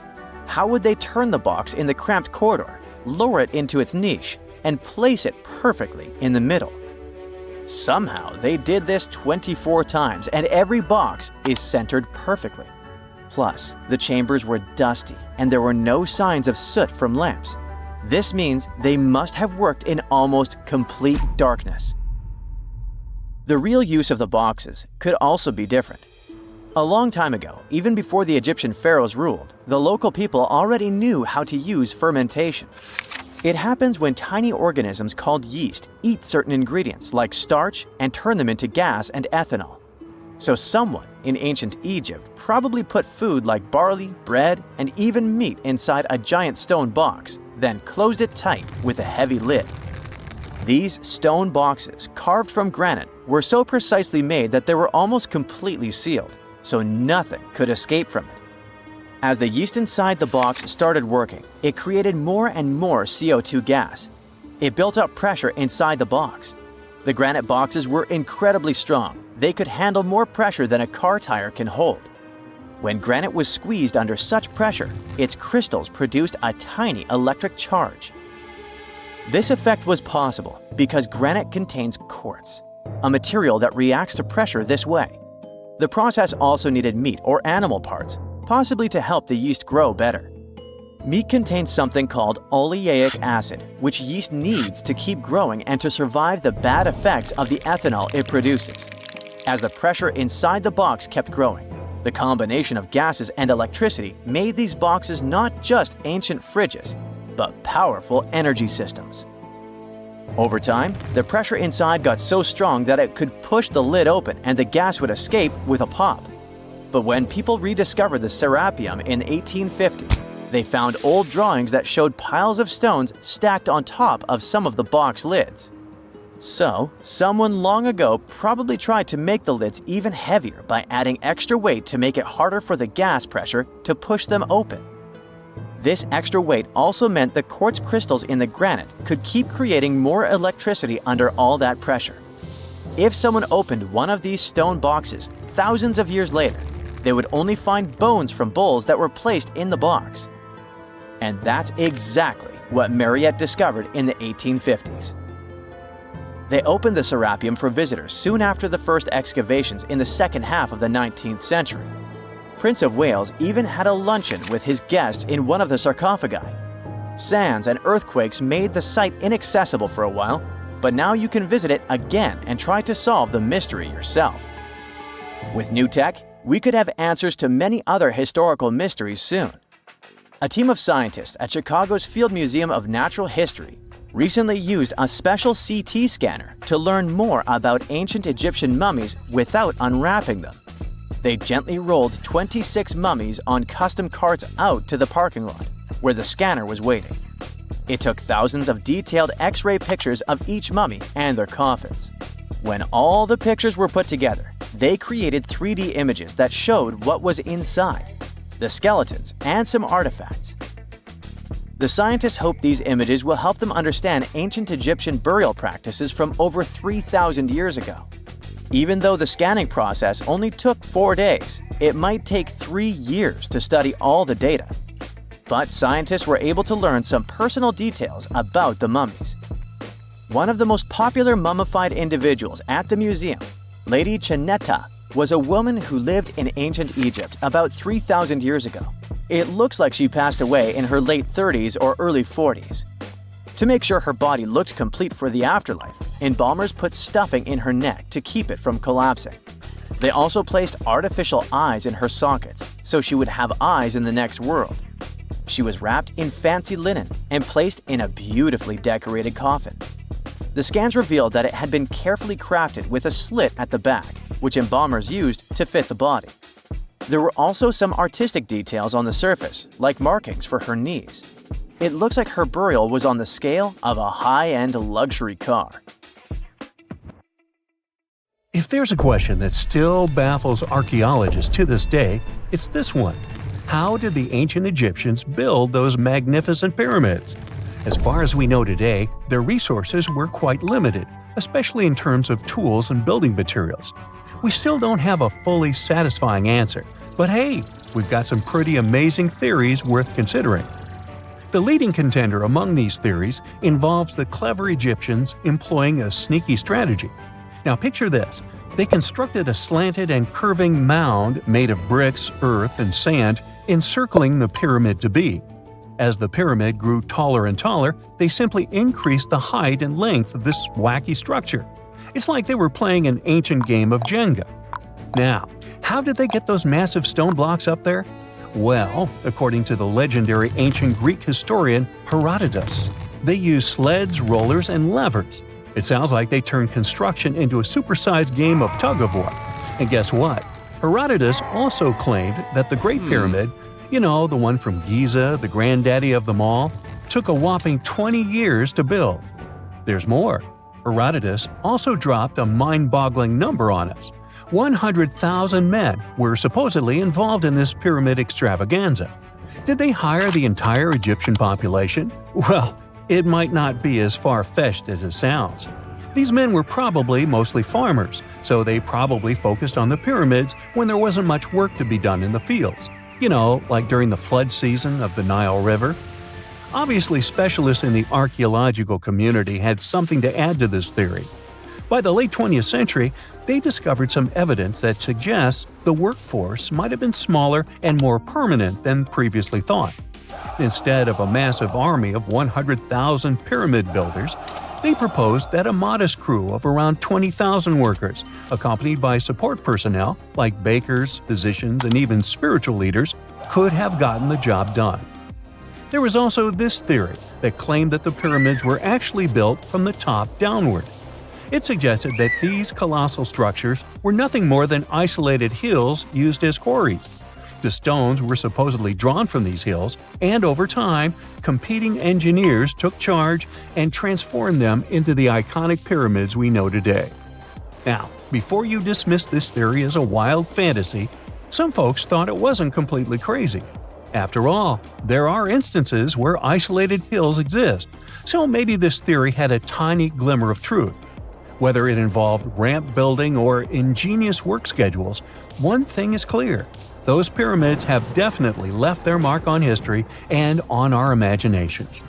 how would they turn the box in the cramped corridor, lower it into its niche, and place it perfectly in the middle? Somehow, they did this 24 times, and every box is centered perfectly. Plus, the chambers were dusty, and there were no signs of soot from lamps. This means they must have worked in almost complete darkness. The real use of the boxes could also be different. A long time ago, even before the Egyptian pharaohs ruled, the local people already knew how to use fermentation. It happens when tiny organisms called yeast eat certain ingredients like starch and turn them into gas and ethanol. So someone in ancient Egypt probably put food like barley, bread, and even meat inside a giant stone box, then closed it tight with a heavy lid. These stone boxes, carved from granite, were so precisely made that they were almost completely sealed, so nothing could escape from it. As the yeast inside the box started working, it created more and more CO2 gas. It built up pressure inside the box. The granite boxes were incredibly strong. They could handle more pressure than a car tire can hold. When granite was squeezed under such pressure, its crystals produced a tiny electric charge. This effect was possible because granite contains quartz, a material that reacts to pressure this way. The process also needed meat or animal parts, possibly to help the yeast grow better. Meat contains something called oleic acid, which yeast needs to keep growing and to survive the bad effects of the ethanol it produces. As the pressure inside the box kept growing, the combination of gases and electricity made these boxes not just ancient fridges, but powerful energy systems. Over time, the pressure inside got so strong that it could push the lid open and the gas would escape with a pop. But when people rediscovered the Serapeum in 1850, they found old drawings that showed piles of stones stacked on top of some of the box lids. So, someone long ago probably tried to make the lids even heavier by adding extra weight to make it harder for the gas pressure to push them open. This extra weight also meant the quartz crystals in the granite could keep creating more electricity under all that pressure. If someone opened one of these stone boxes thousands of years later, they would only find bones from bowls that were placed in the box. And that's exactly what Mariette discovered in the 1850s. They opened the Serapeum for visitors soon after the first excavations in the second half of the 19th century. Prince of Wales even had a luncheon with his guests in one of the sarcophagi. Sands and earthquakes made the site inaccessible for a while, but now you can visit it again and try to solve the mystery yourself. With new tech, we could have answers to many other historical mysteries soon. A team of scientists at Chicago's Field Museum of Natural History recently used a special CT scanner to learn more about ancient Egyptian mummies without unwrapping them. They gently rolled 26 mummies on custom carts out to the parking lot, where the scanner was waiting. It took thousands of detailed X-ray pictures of each mummy and their coffins. When all the pictures were put together, they created 3D images that showed what was inside, the skeletons, and some artifacts. The scientists hope these images will help them understand ancient Egyptian burial practices from over 3,000 years ago. Even though the scanning process only took 4 days, it might take 3 years to study all the data. But scientists were able to learn some personal details about the mummies. One of the most popular mummified individuals at the museum, Lady Cheneta, was a woman who lived in ancient Egypt about 3,000 years ago. It looks like she passed away in her late 30s or early 40s. To make sure her body looked complete for the afterlife, embalmers put stuffing in her neck to keep it from collapsing. They also placed artificial eyes in her sockets, so she would have eyes in the next world. She was wrapped in fancy linen and placed in a beautifully decorated coffin. The scans revealed that it had been carefully crafted with a slit at the back, which embalmers used to fit the body. There were also some artistic details on the surface, like markings for her knees. It looks like her burial was on the scale of a high-end luxury car. If there's a question that still baffles archaeologists to this day, it's this one. How did the ancient Egyptians build those magnificent pyramids? As far as we know today, their resources were quite limited, especially in terms of tools and building materials. We still don't have a fully satisfying answer, but hey, we've got some pretty amazing theories worth considering. The leading contender among these theories involves the clever Egyptians employing a sneaky strategy. Now picture this. They constructed a slanted and curving mound made of bricks, earth, and sand encircling the pyramid to be. As the pyramid grew taller and taller, they simply increased the height and length of this wacky structure. It's like they were playing an ancient game of Jenga. Now, how did they get those massive stone blocks up there? Well, according to the legendary ancient Greek historian Herodotus, they used sleds, rollers, and levers. It sounds like they turned construction into a supersized game of tug-of-war. And guess what? Herodotus also claimed that the Great Pyramid, the one from Giza, the granddaddy of them all, took a whopping 20 years to build. There's more. Herodotus also dropped a mind-boggling number on us. 100,000 men were supposedly involved in this pyramid extravaganza. Did they hire the entire Egyptian population? Well, it might not be as far-fetched as it sounds. These men were probably mostly farmers, so they probably focused on the pyramids when there wasn't much work to be done in the fields. Like during the flood season of the Nile River. Obviously, specialists in the archaeological community had something to add to this theory. By the late 20th century, they discovered some evidence that suggests the workforce might have been smaller and more permanent than previously thought. Instead of a massive army of 100,000 pyramid builders, they proposed that a modest crew of around 20,000 workers, accompanied by support personnel like bakers, physicians, and even spiritual leaders, could have gotten the job done. There was also this theory that claimed that the pyramids were actually built from the top downward. It suggested that these colossal structures were nothing more than isolated hills used as quarries. The stones were supposedly drawn from these hills, and over time, competing engineers took charge and transformed them into the iconic pyramids we know today. Now, before you dismiss this theory as a wild fantasy, some folks thought it wasn't completely crazy. After all, there are instances where isolated hills exist, so maybe this theory had a tiny glimmer of truth. Whether it involved ramp building or ingenious work schedules, one thing is clear. Those pyramids have definitely left their mark on history and on our imaginations.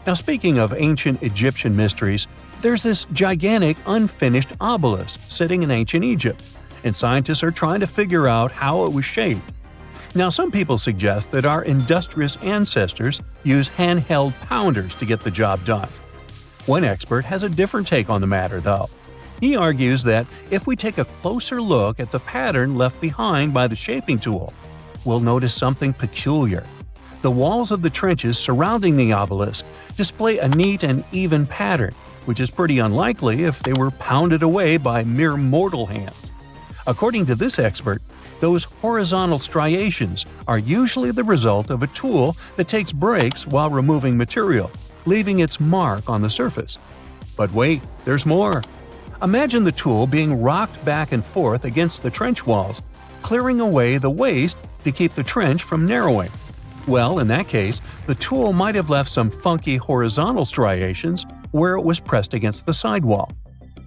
Now, speaking of ancient Egyptian mysteries, there's this gigantic unfinished obelisk sitting in ancient Egypt, and scientists are trying to figure out how it was shaped. Now, some people suggest that our industrious ancestors used handheld pounders to get the job done. One expert has a different take on the matter, though. He argues that if we take a closer look at the pattern left behind by the shaping tool, we'll notice something peculiar. The walls of the trenches surrounding the obelisk display a neat and even pattern, which is pretty unlikely if they were pounded away by mere mortal hands. According to this expert, those horizontal striations are usually the result of a tool that takes breaks while removing material, leaving its mark on the surface. But wait, there's more. Imagine the tool being rocked back and forth against the trench walls, clearing away the waste to keep the trench from narrowing. Well, in that case, the tool might have left some funky horizontal striations where it was pressed against the sidewall.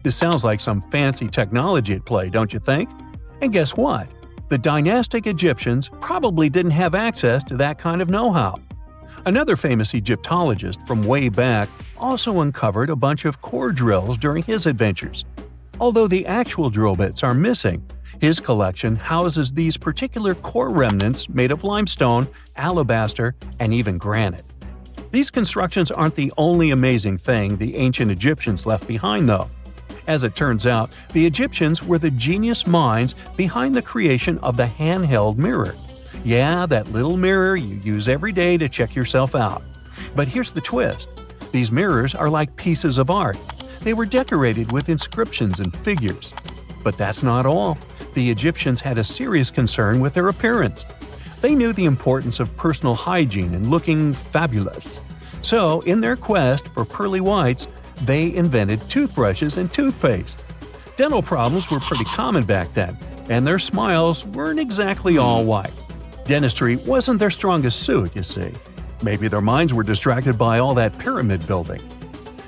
This sounds like some fancy technology at play, don't you think? And guess what? The dynastic Egyptians probably didn't have access to that kind of know-how. Another famous Egyptologist from way back also uncovered a bunch of core drills during his adventures. Although the actual drill bits are missing, his collection houses these particular core remnants made of limestone, alabaster, and even granite. These constructions aren't the only amazing thing the ancient Egyptians left behind, though. As it turns out, the Egyptians were the genius minds behind the creation of the handheld mirror. Yeah, that little mirror you use every day to check yourself out. But here's the twist. These mirrors are like pieces of art. They were decorated with inscriptions and figures. But that's not all. The Egyptians had a serious concern with their appearance. They knew the importance of personal hygiene and looking fabulous. So, in their quest for pearly whites, they invented toothbrushes and toothpaste. Dental problems were pretty common back then, and their smiles weren't exactly all white. Dentistry wasn't their strongest suit, you see. Maybe their minds were distracted by all that pyramid building.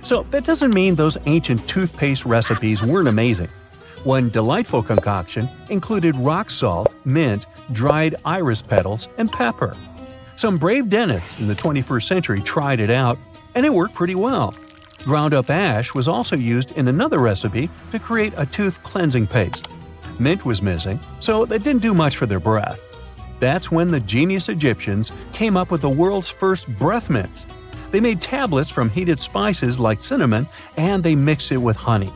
So that doesn't mean those ancient toothpaste recipes weren't amazing. One delightful concoction included rock salt, mint, dried iris petals, and pepper. Some brave dentists in the 21st century tried it out, and it worked pretty well. Ground-up ash was also used in another recipe to create a tooth cleansing paste. Mint was missing, so that didn't do much for their breath. That's when the genius Egyptians came up with the world's first breath mints. They made tablets from heated spices like cinnamon, and they mixed it with honey.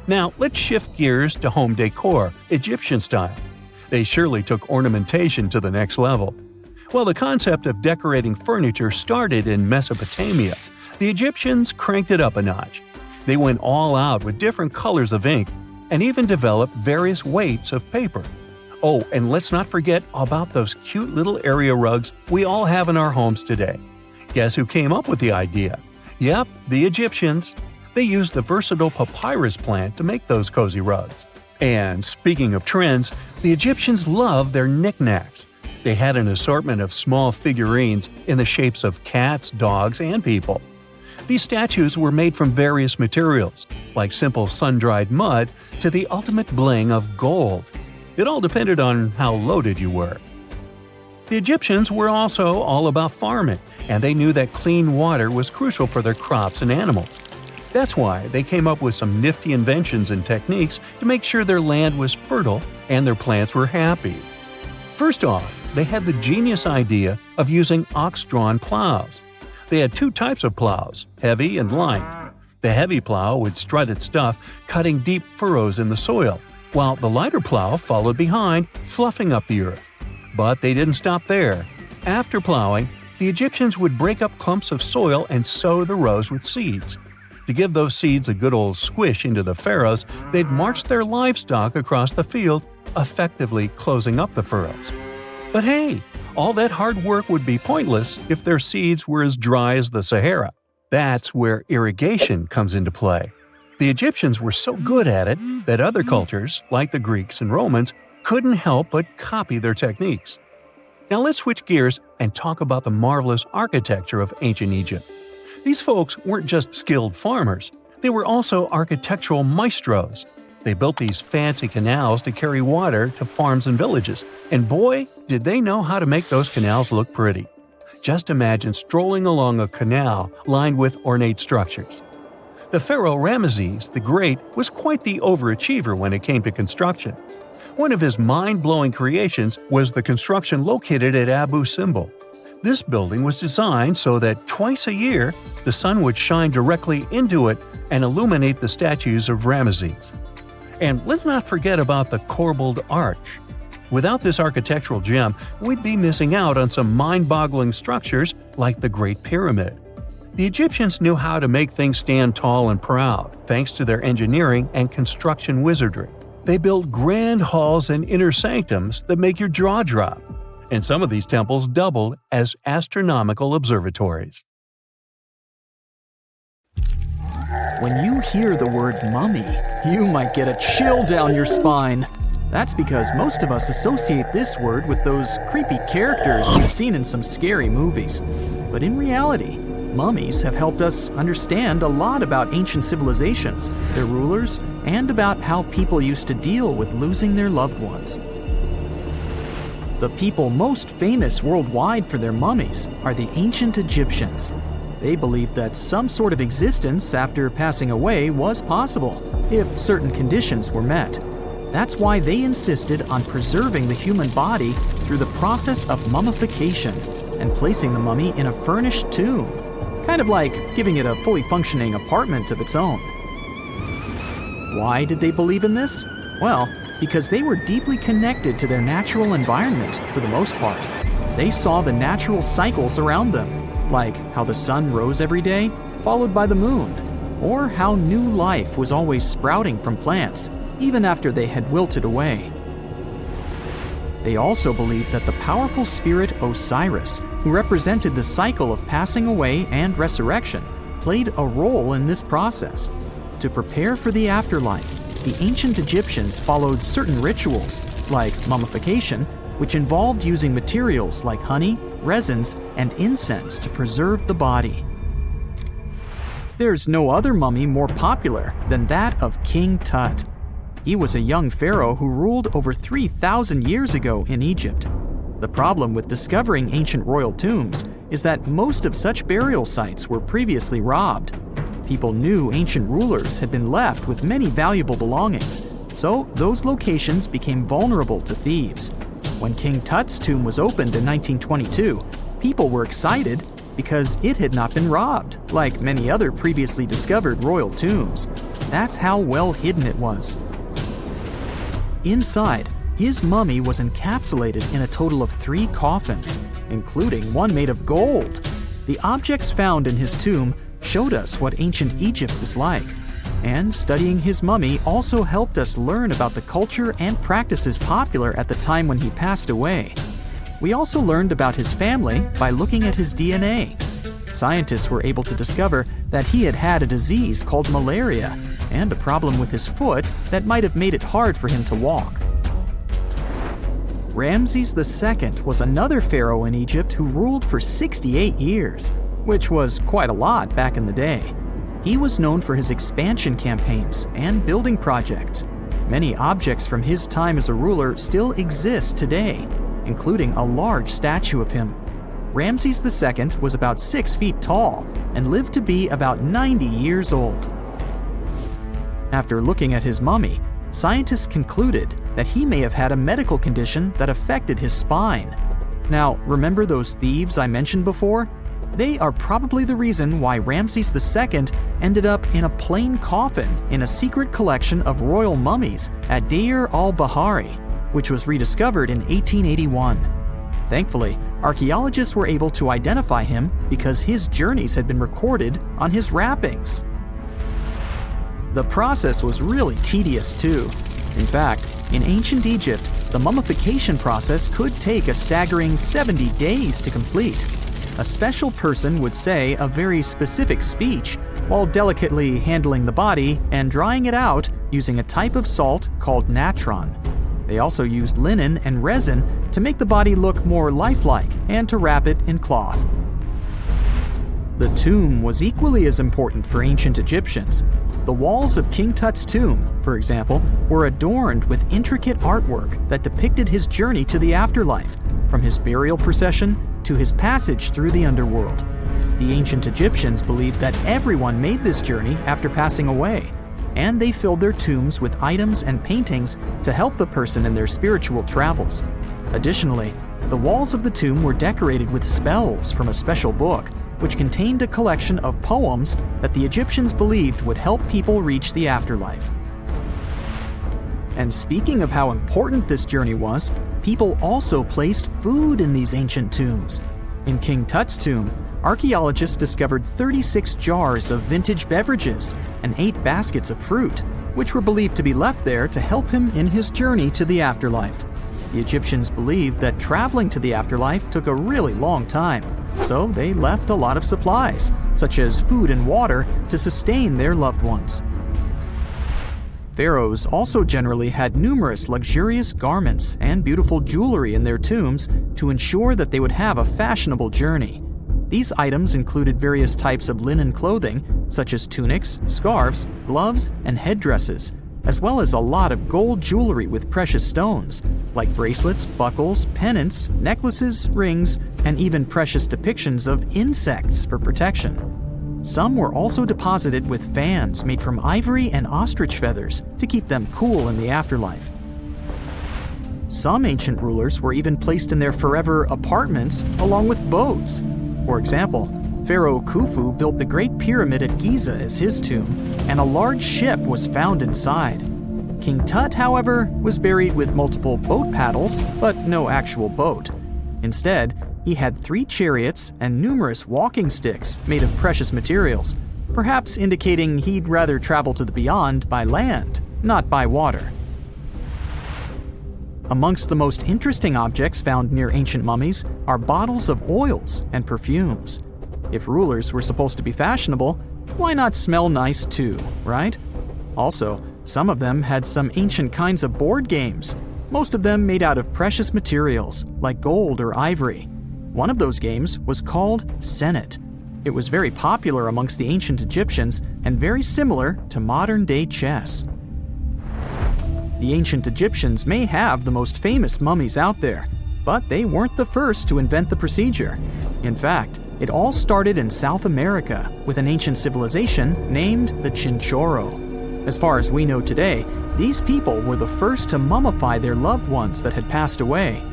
Now, let's shift gears to home decor, Egyptian style. They surely took ornamentation to the next level. While the concept of decorating furniture started in Mesopotamia, the Egyptians cranked it up a notch. They went all out with different colors of ink and even developed various weights of paper. Oh, and let's not forget about those cute little area rugs we all have in our homes today. Guess who came up with the idea? Yep, the Egyptians. They used the versatile papyrus plant to make those cozy rugs. And speaking of trends, the Egyptians loved their knickknacks. They had an assortment of small figurines in the shapes of cats, dogs, and people. These statues were made from various materials, like simple sun-dried mud to the ultimate bling of gold. It all depended on how loaded you were. The Egyptians were also all about farming, and they knew that clean water was crucial for their crops and animals. That's why they came up with some nifty inventions and techniques to make sure their land was fertile and their plants were happy. First off, they had the genius idea of using ox-drawn plows. They had two types of plows, heavy and light. The heavy plow would strut its stuff, cutting deep furrows in the soil, while the lighter plow followed behind, fluffing up the earth. But they didn't stop there. After plowing, the Egyptians would break up clumps of soil and sow the rows with seeds. To give those seeds a good old squish into the furrows, they'd march their livestock across the field, effectively closing up the furrows. But hey, all that hard work would be pointless if their seeds were as dry as the Sahara. That's where irrigation comes into play. The Egyptians were so good at it that other cultures, like the Greeks and Romans, couldn't help but copy their techniques. Now let's switch gears and talk about the marvelous architecture of ancient Egypt. These folks weren't just skilled farmers, they were also architectural maestros. They built these fancy canals to carry water to farms and villages, and boy, did they know how to make those canals look pretty. Just imagine strolling along a canal lined with ornate structures. The pharaoh Ramesses the Great was quite the overachiever when it came to construction. One of his mind-blowing creations was the construction located at Abu Simbel. This building was designed so that twice a year, the sun would shine directly into it and illuminate the statues of Ramesses. And let's not forget about the corbelled arch. Without this architectural gem, we'd be missing out on some mind-boggling structures like the Great Pyramid. The Egyptians knew how to make things stand tall and proud, thanks to their engineering and construction wizardry. They built grand halls and inner sanctums that make your jaw drop. And some of these temples doubled as astronomical observatories. When you hear the word mummy, you might get a chill down your spine. That's because most of us associate this word with those creepy characters we've seen in some scary movies. But in reality, mummies have helped us understand a lot about ancient civilizations, their rulers, and about how people used to deal with losing their loved ones. The people most famous worldwide for their mummies are the ancient Egyptians. They believed that some sort of existence after passing away was possible, if certain conditions were met. That's why they insisted on preserving the human body through the process of mummification and placing the mummy in a furnished tomb, kind of like giving it a fully functioning apartment of its own. Why did they believe in this? Well, because they were deeply connected to their natural environment for the most part. They saw the natural cycles around them, like how the sun rose every day, followed by the moon, or how new life was always sprouting from plants, even after they had wilted away. They also believed that the powerful spirit Osiris, who represented the cycle of passing away and resurrection, played a role in this process. To prepare for the afterlife, the ancient Egyptians followed certain rituals, like mummification, which involved using materials like honey, resins, and incense to preserve the body. There's no other mummy more popular than that of King Tut. He was a young pharaoh who ruled over 3,000 years ago in Egypt. The problem with discovering ancient royal tombs is that most of such burial sites were previously robbed. People knew ancient rulers had been left with many valuable belongings, so those locations became vulnerable to thieves. When King Tut's tomb was opened in 1922, people were excited because it had not been robbed, like many other previously discovered royal tombs. That's how well hidden it was. Inside, his mummy was encapsulated in a total of 3 coffins, including one made of gold. The objects found in his tomb showed us what ancient Egypt was like, and studying his mummy also helped us learn about the culture and practices popular at the time when he passed away. We also learned about his family by looking at his DNA. Scientists were able to discover that he had had a disease called malaria and a problem with his foot that might have made it hard for him to walk. Ramses II was another pharaoh in Egypt who ruled for 68 years, which was quite a lot back in the day. He was known for his expansion campaigns and building projects. Many objects from his time as a ruler still exist today, including a large statue of him. Ramses II was about 6 feet tall and lived to be about 90 years old. After looking at his mummy, scientists concluded that he may have had a medical condition that affected his spine. Now, remember those thieves I mentioned before? They are probably the reason why Ramses II ended up in a plain coffin in a secret collection of royal mummies at Deir al-Bahari, which was rediscovered in 1881. Thankfully, archaeologists were able to identify him because his journeys had been recorded on his wrappings. The process was really tedious too. In fact, in ancient Egypt, the mummification process could take a staggering 70 days to complete. A special person would say a very specific speech while delicately handling the body and drying it out using a type of salt called natron. They also used linen and resin to make the body look more lifelike and to wrap it in cloth. The tomb was equally as important for ancient Egyptians. The walls of King Tut's tomb, for example, were adorned with intricate artwork that depicted his journey to the afterlife, from his burial procession to his passage through the underworld. The ancient Egyptians believed that everyone made this journey after passing away, and they filled their tombs with items and paintings to help the person in their spiritual travels. Additionally, the walls of the tomb were decorated with spells from a special book, which contained a collection of poems that the Egyptians believed would help people reach the afterlife. And speaking of how important this journey was, people also placed food in these ancient tombs. In King Tut's tomb, archaeologists discovered 36 jars of vintage beverages and 8 baskets of fruit, which were believed to be left there to help him in his journey to the afterlife. The Egyptians believed that traveling to the afterlife took a really long time, so they left a lot of supplies, such as food and water, to sustain their loved ones. Pharaohs also generally had numerous luxurious garments and beautiful jewelry in their tombs to ensure that they would have a fashionable journey. These items included various types of linen clothing, such as tunics, scarves, gloves, and headdresses, as well as a lot of gold jewelry with precious stones, like bracelets, buckles, pendants, necklaces, rings, and even precious depictions of insects for protection. Some were also deposited with fans made from ivory and ostrich feathers to keep them cool in the afterlife. Some ancient rulers were even placed in their forever apartments along with boats. For example, Pharaoh Khufu built the Great Pyramid at Giza as his tomb, and a large ship was found inside. King Tut, however, was buried with multiple boat paddles, but no actual boat. Instead, he had 3 chariots and numerous walking sticks made of precious materials, perhaps indicating he'd rather travel to the beyond by land, not by water. Amongst the most interesting objects found near ancient mummies are bottles of oils and perfumes. If rulers were supposed to be fashionable, why not smell nice too, right? Also, some of them had some ancient kinds of board games, most of them made out of precious materials like gold or ivory. One of those games was called Senet. It was very popular amongst the ancient Egyptians and very similar to modern-day chess. The ancient Egyptians may have the most famous mummies out there, but they weren't the first to invent the procedure. In fact, it all started in South America with an ancient civilization named the Chinchorro. As far as we know today, these people were the first to mummify their loved ones that had passed away.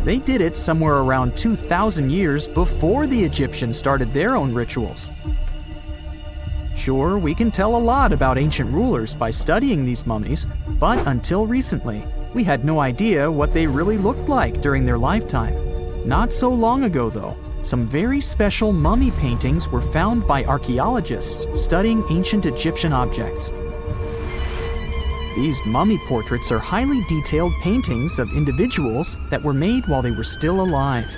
They did it somewhere around 2,000 years before the Egyptians started their own rituals. Sure, we can tell a lot about ancient rulers by studying these mummies, but until recently, we had no idea what they really looked like during their lifetime. Not so long ago, though, some very special mummy paintings were found by archaeologists studying ancient Egyptian objects. These mummy portraits are highly detailed paintings of individuals that were made while they were still alive.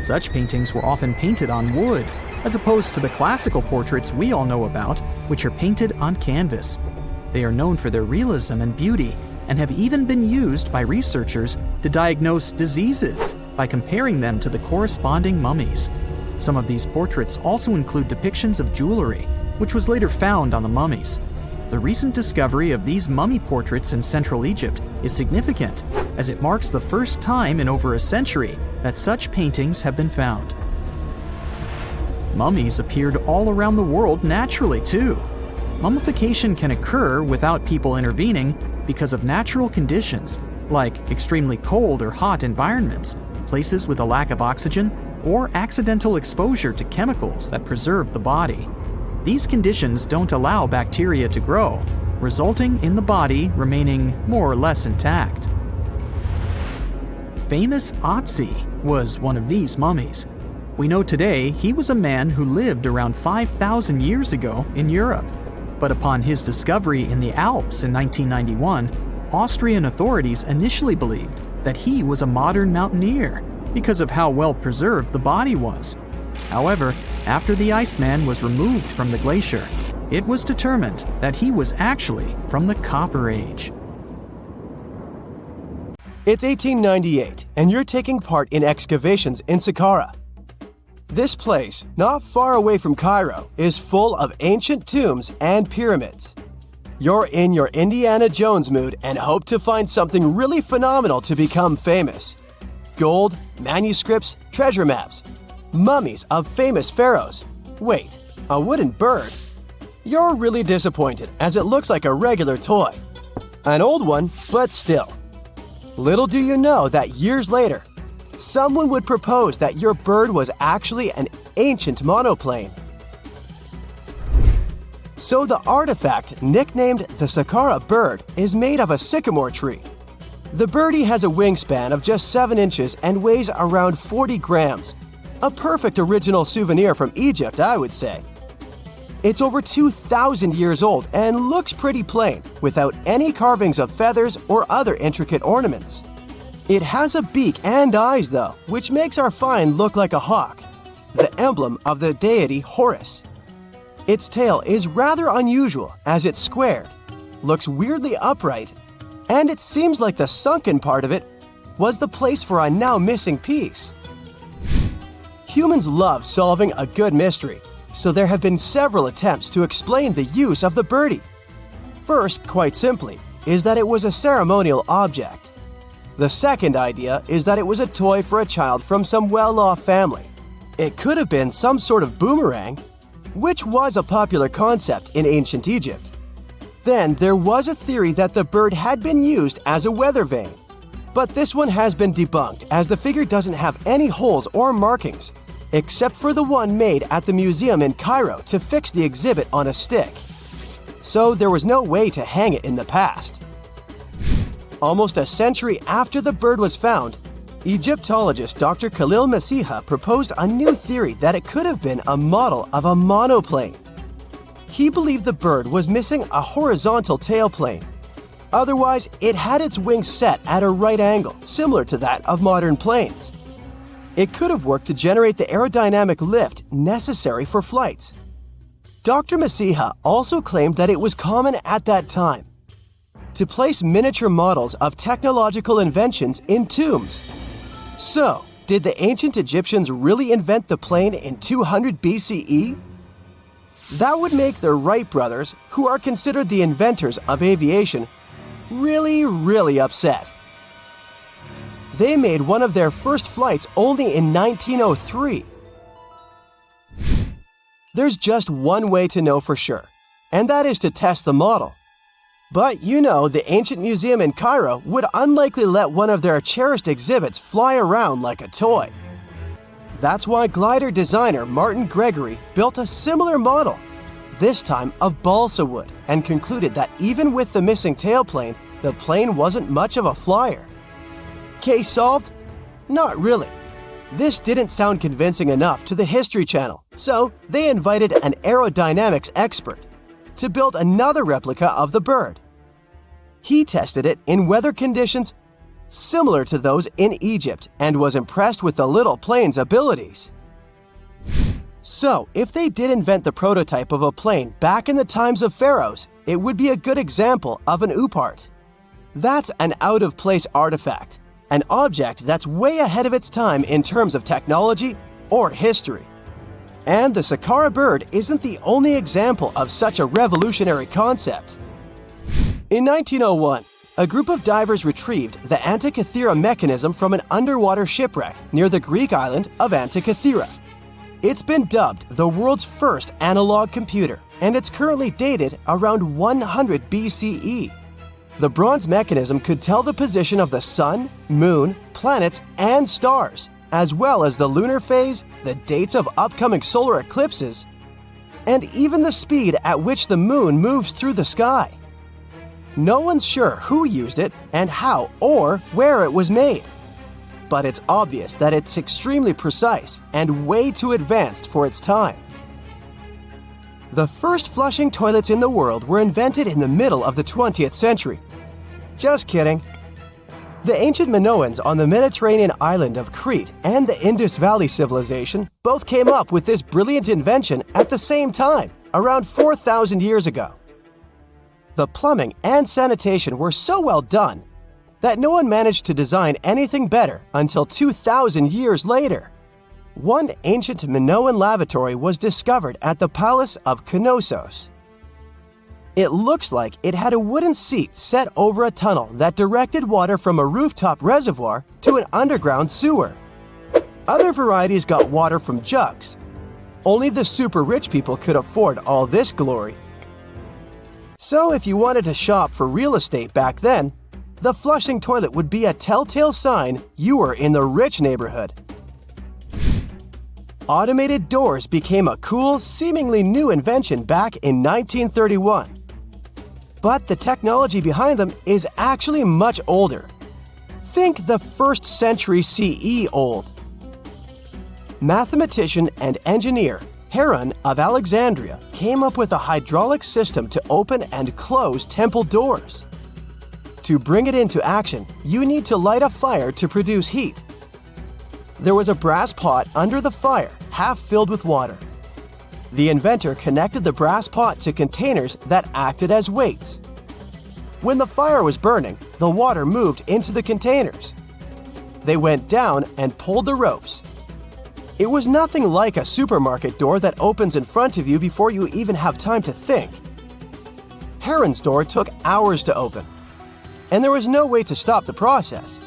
Such paintings were often painted on wood, as opposed to the classical portraits we all know about, which are painted on canvas. They are known for their realism and beauty, and have even been used by researchers to diagnose diseases by comparing them to the corresponding mummies. Some of these portraits also include depictions of jewelry, which was later found on the mummies. The recent discovery of these mummy portraits in Central Egypt is significant, as it marks the first time in over a century that such paintings have been found. Mummies appeared all around the world naturally, too. Mummification can occur without people intervening because of natural conditions, like extremely cold or hot environments, places with a lack of oxygen, or accidental exposure to chemicals that preserve the body. These conditions don't allow bacteria to grow, resulting in the body remaining more or less intact. Famous Otzi was one of these mummies. We know today he was a man who lived around 5,000 years ago in Europe. But upon his discovery in the Alps in 1991, Austrian authorities initially believed that he was a modern mountaineer because of how well preserved the body was. However, after the Iceman was removed from the glacier, it was determined that he was actually from the Copper Age. It's 1898, and you're taking part in excavations in Saqqara. This place, not far away from Cairo, is full of ancient tombs and pyramids. You're in your Indiana Jones mood and hope to find something really phenomenal to become famous. Gold, manuscripts, treasure maps, mummies of famous pharaohs. Wait, a wooden bird? You're really disappointed as it looks like a regular toy. An old one, but still. Little do you know that years later, someone would propose that your bird was actually an ancient monoplane. So the artifact, nicknamed the Saqqara bird, is made of a sycamore tree. The birdie has a wingspan of just 7 inches and weighs around 40 grams. A perfect original souvenir from Egypt, I would say. It's over 2,000 years old and looks pretty plain, without any carvings of feathers or other intricate ornaments. It has a beak and eyes, though, which makes our find look like a hawk, the emblem of the deity Horus. Its tail is rather unusual as it's squared, looks weirdly upright, and it seems like the sunken part of it was the place for a now missing piece. Humans love solving a good mystery, so there have been several attempts to explain the use of the birdie. First, quite simply, is that it was a ceremonial object. The second idea is that it was a toy for a child from some well-off family. It could have been some sort of boomerang, which was a popular concept in ancient Egypt. Then there was a theory that the bird had been used as a weather vane. But this one has been debunked as the figure doesn't have any holes or markings, except for the one made at the museum in Cairo to fix the exhibit on a stick. So there was no way to hang it in the past. Almost a century after the bird was found, Egyptologist Dr. Khalil Masiha proposed a new theory that it could have been a model of a monoplane. He believed the bird was missing a horizontal tailplane. Otherwise, it had its wings set at a right angle, similar to that of modern planes. It could have worked to generate the aerodynamic lift necessary for flights. Dr. Masiha also claimed that it was common at that time to place miniature models of technological inventions in tombs. So, did the ancient Egyptians really invent the plane in 200 BCE? That would make the Wright brothers, who are considered the inventors of aviation, really upset. They made one of their first flights only in 1903. There's just one way to know for sure, and that is to test the model. But you know, the ancient museum in Cairo would unlikely let one of their cherished exhibits fly around like a toy. That's why glider designer Martin Gregory built a similar model, this time of balsa wood, and concluded that even with the missing tailplane, the plane wasn't much of a flyer. Case solved? Not really. This didn't sound convincing enough to the History Channel, so they invited an aerodynamics expert to build another replica of the bird. He tested it in weather conditions similar to those in Egypt and was impressed with the little plane's abilities. So, if they did invent the prototype of a plane back in the times of pharaohs, it would be a good example of an oupart. That's an out-of-place artifact, an object that's way ahead of its time in terms of technology or history. And the Saqqara bird isn't the only example of such a revolutionary concept. In 1901, a group of divers retrieved the Antikythera mechanism from an underwater shipwreck near the Greek island of Antikythera. It's been dubbed the world's first analog computer, and it's currently dated around 100 BCE. The bronze mechanism could tell the position of the sun, moon, planets, and stars, as well as the lunar phase, the dates of upcoming solar eclipses, and even the speed at which the moon moves through the sky. No one's sure who used it and how or where it was made. But it's obvious that it's extremely precise and way too advanced for its time. The first flushing toilets in the world were invented in the middle of the 20th century. Just kidding. The ancient Minoans on the Mediterranean island of Crete and the Indus Valley civilization both came up with this brilliant invention at the same time, around 4,000 years ago. The plumbing and sanitation were so well done that no one managed to design anything better until 2,000 years later. One ancient Minoan lavatory was discovered at the Palace of Knossos. It looks like it had a wooden seat set over a tunnel that directed water from a rooftop reservoir to an underground sewer. Other varieties got water from jugs. Only the super rich people could afford all this glory. So if you wanted to shop for real estate back then, the flushing toilet would be a telltale sign you were in the rich neighborhood. Automated doors became a cool, seemingly new invention back in 1931. But the technology behind them is actually much older. Think the 1st century CE old. Mathematician and engineer Heron of Alexandria came up with a hydraulic system to open and close temple doors. To bring it into action, you need to light a fire to produce heat. There was a brass pot under the fire, half filled with water. The inventor connected the brass pot to containers that acted as weights. When the fire was burning, the water moved into the containers. They went down and pulled the ropes. It was nothing like a supermarket door that opens in front of you before you even have time to think. Heron's door took hours to open, and there was no way to stop the process.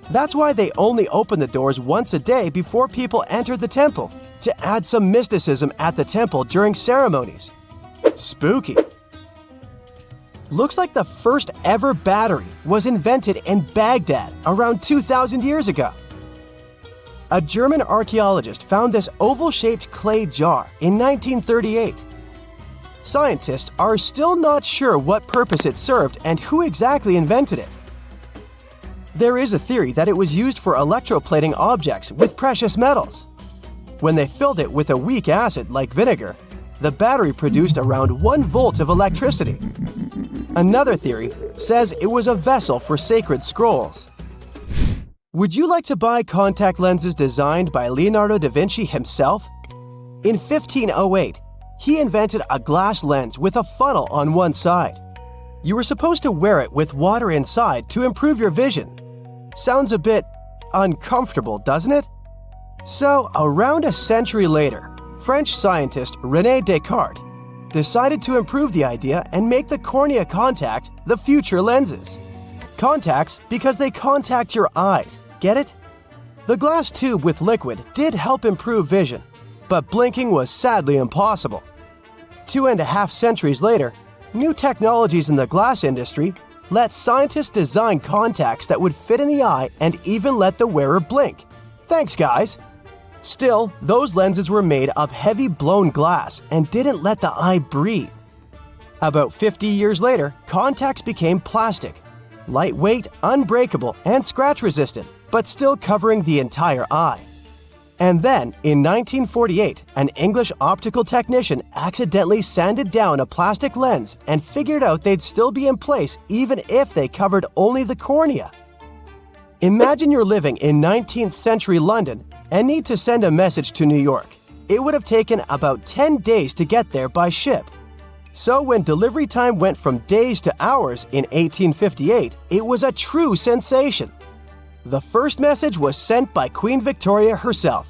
That's why they only opened the doors once a day before people entered the temple, to add some mysticism at the temple during ceremonies. Spooky. Looks like the first ever battery was invented in Baghdad around 2,000 years ago. A German archaeologist found this oval-shaped clay jar in 1938. Scientists are still not sure what purpose it served and who exactly invented it. There is a theory that it was used for electroplating objects with precious metals. When they filled it with a weak acid like vinegar, the battery produced around 1 volt of electricity. Another theory says it was a vessel for sacred scrolls. Would you like to buy contact lenses designed by Leonardo da Vinci himself? In 1508, he invented a glass lens with a funnel on one side. You were supposed to wear it with water inside to improve your vision. Sounds a bit uncomfortable, doesn't it? So, around a century later, French scientist René Descartes decided to improve the idea and make the cornea contact the future lenses. Contacts because they contact your eyes, get it? The glass tube with liquid did help improve vision, but blinking was sadly impossible. 2.5 centuries later, new technologies in the glass industry let scientists design contacts that would fit in the eye and even let the wearer blink. Thanks, guys! Still, those lenses were made of heavy blown glass and didn't let the eye breathe. About 50 years later, contacts became plastic, lightweight, unbreakable, and scratch-resistant, but still covering the entire eye. And then, in 1948, an English optical technician accidentally sanded down a plastic lens and figured out they'd still be in place even if they covered only the cornea. Imagine you're living in 19th century London and need to send a message to New York. It would have taken about 10 days to get there by ship. So when delivery time went from days to hours in 1858, it was a true sensation. The first message was sent by Queen Victoria herself.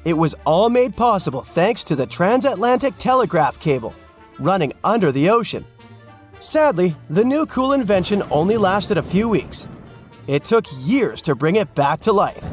It was all made possible thanks to the transatlantic telegraph cable, running under the ocean. Sadly, the new cool invention only lasted a few weeks. It took years to bring it back to life.